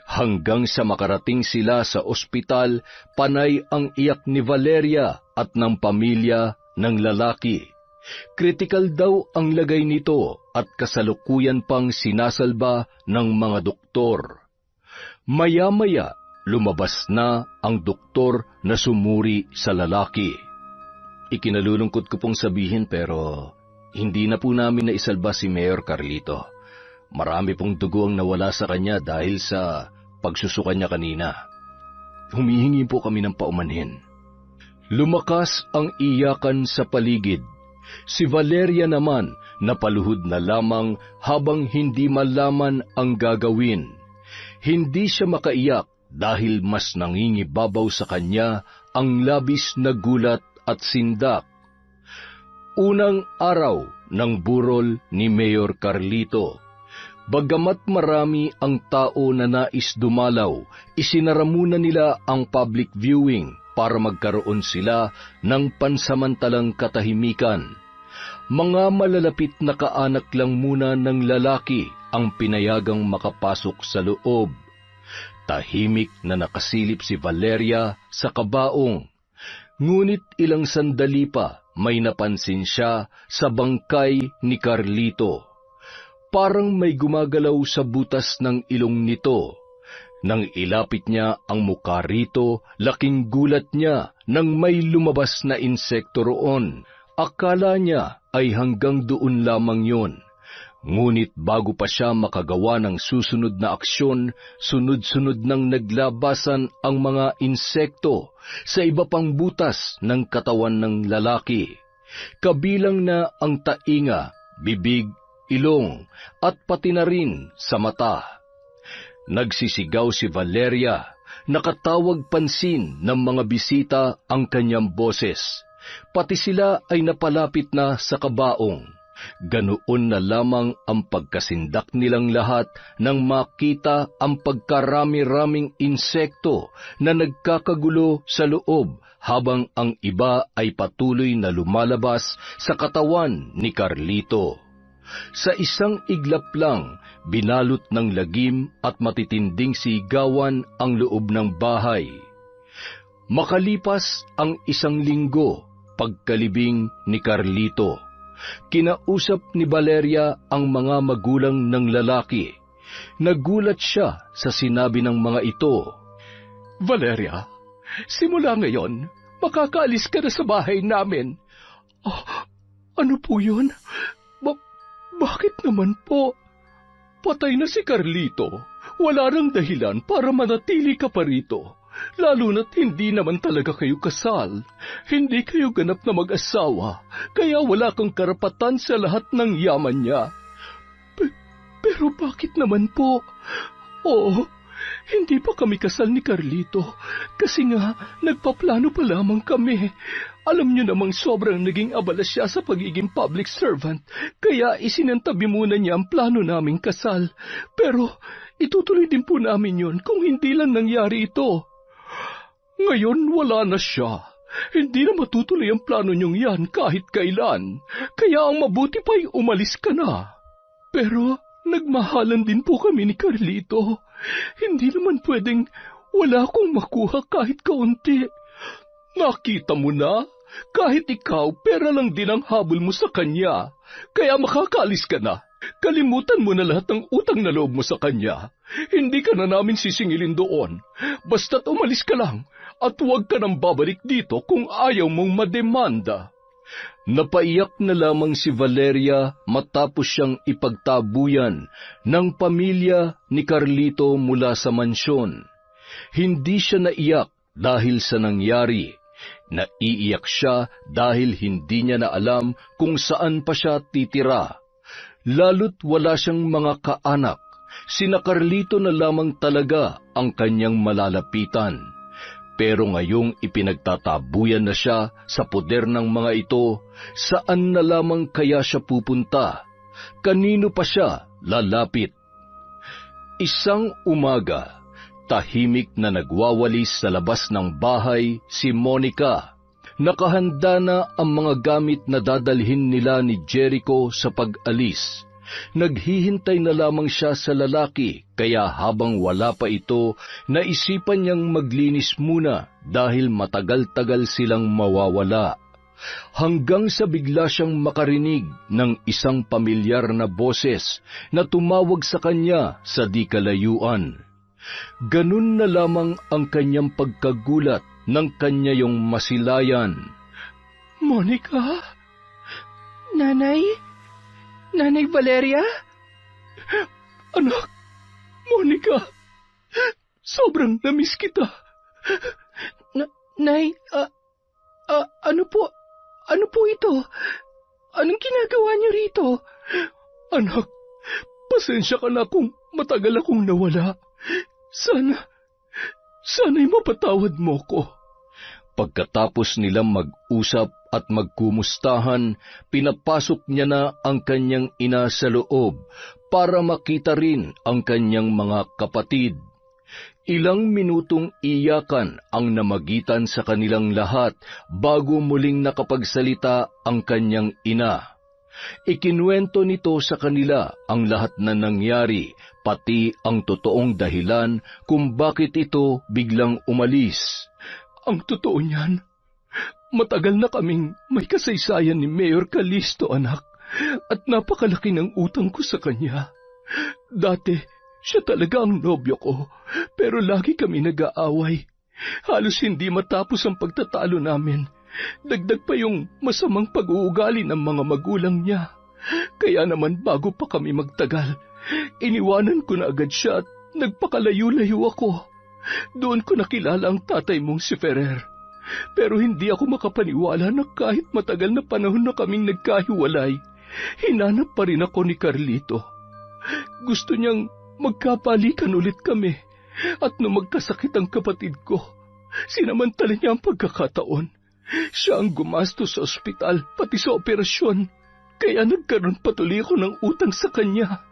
Hanggang sa makarating sila sa ospital, panay ang iyak ni Valeria at ng pamilya ng lalaki. Kritikal daw ang lagay nito at kasalukuyan pang sinasalba ng mga doktor. Maya-maya, lumabas na ang doktor na sumuri sa lalaki. Ikinalulungkot ko pong sabihin pero hindi na po namin naisalba si Mayor Carlito. Marami pong dugo ang nawala sa kanya dahil sa pagsusuka niya kanina. Humihingi po kami ng paumanhin. Lumakas ang iyakan sa paligid. Si Valeria naman napaluhod na lamang habang hindi malaman ang gagawin. Hindi siya makaiyak dahil mas nangingibabaw sa kanya ang labis na gulat at sindak. Unang araw ng burol ni Mayor Carlito. Bagamat marami ang tao na nais dumalaw, isinara muna nila ang public viewing para magkaroon sila ng pansamantalang katahimikan. Mga malalapit na kaanak lang muna ng lalaki ang pinayagang makapasok sa loob. Tahimik na nakasilip si Valeria sa kabaong. Ngunit ilang sandali pa may napansin siya sa bangkay ni Carlito. Parang may gumagalaw sa butas ng ilong nito. Nang ilapit niya ang mukha rito, laking gulat niya nang may lumabas na insekto roon. Akala niya ay hanggang doon lamang yun. Ngunit bago pa siya makagawa ng susunod na aksyon, sunod-sunod nang naglabasan ang mga insekto sa iba pang butas ng katawan ng lalaki, kabilang na ang tainga, bibig, ilong, at pati na rin sa mata. Nagsisigaw si Valeria, nakatawag pansin ng mga bisita ang kanyang boses, pati sila ay napalapit na sa kabaong. Ganoon na lamang ang pagkasindak nilang lahat nang makita ang pagkarami-raming insekto na nagkakagulo sa loob habang ang iba ay patuloy na lumalabas sa katawan ni Carlito. Sa isang iglap lang, binalot ng lagim at matitinding sigawan ang loob ng bahay. Makalipas ang 1 linggo, pagkalibing ni Carlito, kinausap ni Valeria ang mga magulang ng lalaki. Nagulat siya sa sinabi ng mga ito. Valeria, simula ngayon, makakaalis ka na sa bahay namin. Ano po yun? Bakit naman po? Patay na si Carlito. Wala nang dahilan para manatili ka pa rito. Lalo na't hindi naman talaga kayo kasal. Hindi kayo ganap na mag-asawa, kaya wala kang karapatan sa lahat ng yaman niya. Pero bakit naman po? Oo, hindi pa kami kasal ni Carlito, kasi nga nagpaplano pa lamang kami. Alam niyo namang sobrang naging abala siya sa pagiging public servant, kaya isinantabi muna niya ang plano naming kasal. Pero itutuloy din po namin yun kung hindi lang nangyari ito. Ngayon wala na siya. Hindi na matutuloy ang plano niyong yan kahit kailan. Kaya ang mabuti pa'y umalis ka na. Pero nagmahalan din po kami ni Carlito. Hindi naman pwedeng wala akong makuha kahit kaunti. Nakita mo na, kahit ikaw, pera lang din ang habol mo sa kanya. Kaya makakaalis ka na. Kalimutan mo na lahat ng utang na loob mo sa kanya. Hindi ka na namin sisingilin doon. Basta't umalis ka lang at huwag ka nang babalik dito kung ayaw mong mademanda. Napaiyak na lamang si Valeria matapos siyang ipagtabuyan ng pamilya ni Carlito mula sa mansyon. Hindi siya naiyak dahil sa nangyari. Naiiyak siya dahil hindi niya na alam kung saan pa siya titira. Lalo't wala siyang mga kaanak. Sina Carlito na lamang talaga ang kanyang malalapitan. Pero ngayong ipinagtatabuyan na siya sa poder ng mga ito, saan na lamang kaya siya pupunta? Kanino pa siya lalapit? Isang umaga, tahimik na nagwawalis sa labas ng bahay si Monica. Nakahanda na ang mga gamit na dadalhin nila ni Jericho sa pag-alis. Naghihintay na lamang siya sa lalaki, kaya habang wala pa ito, naisipan niyang maglinis muna dahil matagal-tagal silang mawawala. Hanggang sa bigla siyang makarinig ng isang pamilyar na boses na tumawag sa kanya sa di kalayuan. Ganun na lamang ang kanyang pagkagulat nang kanya yung masilayan. Monica? Nanay? Nanay Valeria? Anak, Monica, sobrang namiss kita. Nay, ano po ito? Anong ginagawa niyo rito? Anak, pasensya ka na kung matagal akong nawala. Sana'y mapatawad mo ko. Pagkatapos nilang mag-usap at magkumustahan, pinapasok niya na ang kanyang ina sa loob para makita rin ang kanyang mga kapatid. Ilang minutong iyakan ang namagitan sa kanilang lahat bago muling nakapagsalita ang kanyang ina. Ikinuwento nito sa kanila ang lahat na nangyari, pati ang totoong dahilan kung bakit ito biglang umalis. Ang totoo niyan, matagal na kaming may kasaysayan ni Mayor Calisto, anak, at napakalaki ng utang ko sa kanya. Dati, siya talaga ang nobyo ko, pero lagi kami nag-aaway. Halos hindi matapos ang pagtatalo namin. Dagdag pa yung masamang pag-uugali ng mga magulang niya. Kaya naman bago pa kami magtagal, iniwanan ko na agad siya at nagpakalayo-layo ako. Doon ko nakilala ang tatay mong si Ferrer. Pero hindi ako makapaniwala na kahit matagal na panahon na kaming nagkahiwalay, hinanap pa rin ako ni Carlito. Gusto niyang magkapalikan ulit kami. At nung magkasakit ang kapatid ko, sinamantala niya ang pagkakataon. Siya ang gumastos sa ospital, pati sa operasyon. Kaya nagkaroon patuloy ako ng utang sa kanya.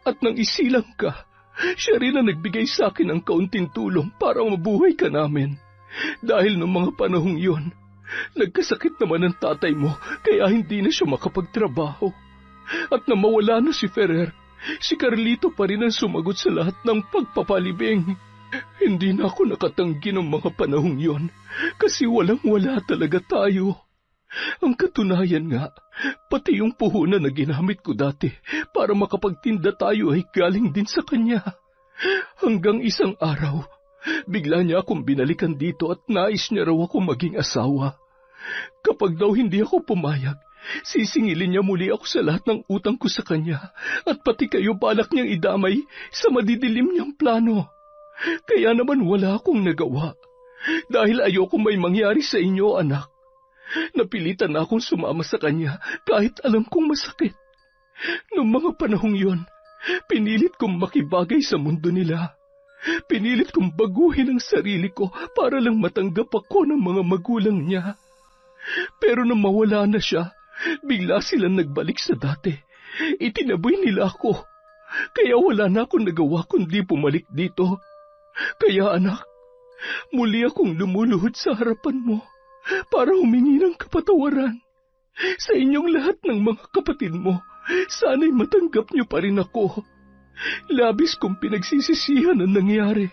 At nang isilang ka, siya rin ang nagbigay sa akin ng kaunting tulong para mabuhay ka namin. Dahil noong mga panahong yun, nagkasakit naman ang tatay mo, kaya hindi na siya makapagtrabaho. At nang mawala na si Ferrer, si Carlito pa rin ang sumagot sa lahat ng pagpapalibing. Hindi na ako nakatanggi ng mga panahong yon kasi walang-wala talaga tayo. Ang katunayan nga, pati yung puhunan na ginamit ko dati para makapagtinda tayo ay galing din sa kanya. Hanggang isang araw, bigla niya akong binalikan dito at nais niya raw ako maging asawa. Kapag daw hindi ako pumayag, sisingilin niya muli ako sa lahat ng utang ko sa kanya at pati kayo balak niyang idamay sa madidilim niyang plano. Kaya naman wala akong nagawa dahil ayoko may mangyari sa inyo, anak. Napilitan na akong sumama sa kanya kahit alam kong masakit. Noong mga panahong yon, pinilit kong makibagay sa mundo nila. Pinilit kong baguhin ang sarili ko para lang matanggap ako ng mga magulang niya. Pero nang mawala na siya, bigla silang nagbalik sa dati. Itinaboy nila ako. Kaya wala na akong nagawa kundi pumalik dito. Kaya anak, muli akong lumuluhod sa harapan mo para humingi ng kapatawaran. Sa inyong lahat ng mga kapatid mo, sana'y matanggap niyo pa rin ako. Labis kong pinagsisisihan ang nangyari.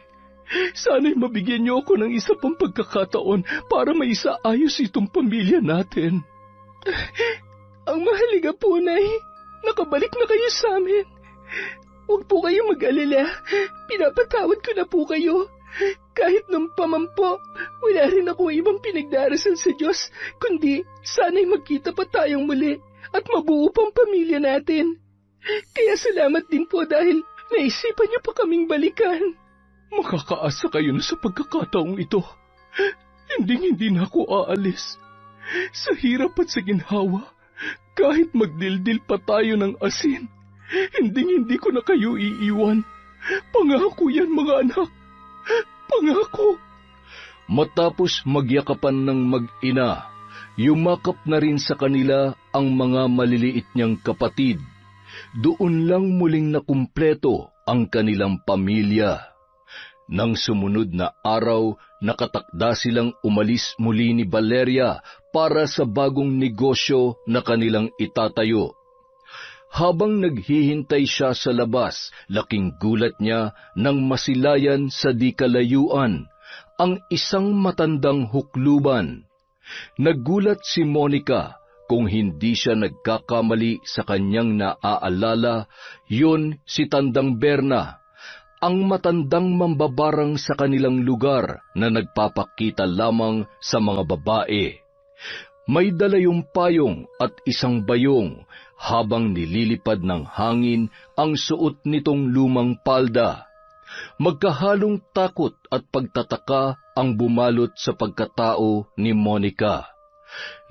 Sana'y mabigyan niyo ako ng isa pang pagkakataon para maisaayos itong pamilya natin. Ang mahalaga po, Nay, nakabalik na kayo sa amin. Huwag po kayong mag-alala. Pinapatawad ko na po kayo. Kahit nung pamampo, wala rin ako ibang pinagdarasal sa Diyos, kundi sana'y magkita pa tayong muli at mabuo pang pamilya natin. Kaya salamat din po dahil naisipan niyo pa kaming balikan. Makakaasa kayo na sa pagkakataong ito. Hindi na ako aalis. Sa hirap at sa ginhawa, kahit magdildil pa tayo ng asin, hindi ko na kayo iiwan. Pangako yan, mga anak. Pangako. Matapos magyakapan ng mag-ina, yumakap na rin sa kanila ang mga maliliit niyang kapatid. Doon lang muling nakumpleto ang kanilang pamilya. Nang sumunod na araw, nakatakda silang umalis muli ni Valeria para sa bagong negosyo na kanilang itatayo. Habang naghihintay siya sa labas, laking gulat niya nang masilayan sa di kalayuan ang isang matandang hukluban. Nagulat si Monica kung hindi siya nagkakamali sa kanyang naaalala, yun si Tandang Berna, ang matandang mambabarang sa kanilang lugar na nagpapakita lamang sa mga babae. May dala yung payong at isang bayong habang nililipad ng hangin ang suot nitong lumang palda. Magkahalong takot at pagtataka ang bumalot sa pagkatao ni Monica.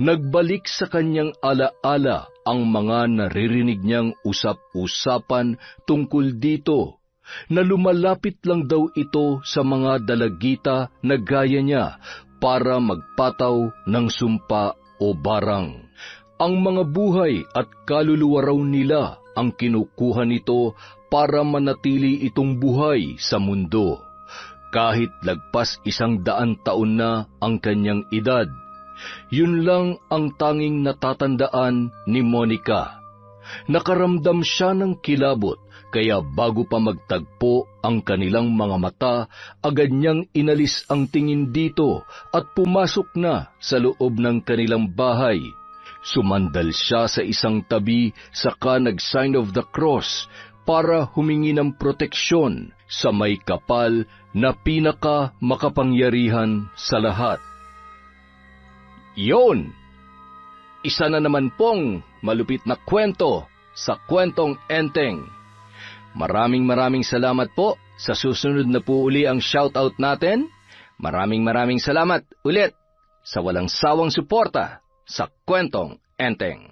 Nagbalik sa kanyang alaala ang mga naririnig niyang usap-usapan tungkol dito, na lumalapit lang daw ito sa mga dalagita na gaya niya para magpataw ng sumpa o barang. Ang mga buhay at kaluluwa raw nila ang kinukuha nito para manatili itong buhay sa mundo. Kahit lagpas 100 taon na ang kanyang edad, yun lang ang tanging natatandaan ni Monica. Nakaramdam siya ng kilabot, kaya bago pa magtagpo ang kanilang mga mata, agad niyang inalis ang tingin dito at pumasok na sa loob ng kanilang bahay. Sumandal siya sa isang tabi saka nag-sign of the cross para humingi ng proteksyon sa may kapal na pinaka makapangyarihan sa lahat. Yon! Isa na naman pong malupit na kwento sa Kwentong Enteng. Maraming salamat po. Sa susunod na po uli ang shoutout natin. Maraming salamat ulit sa walang sawang suporta sa Kwentong Enteng.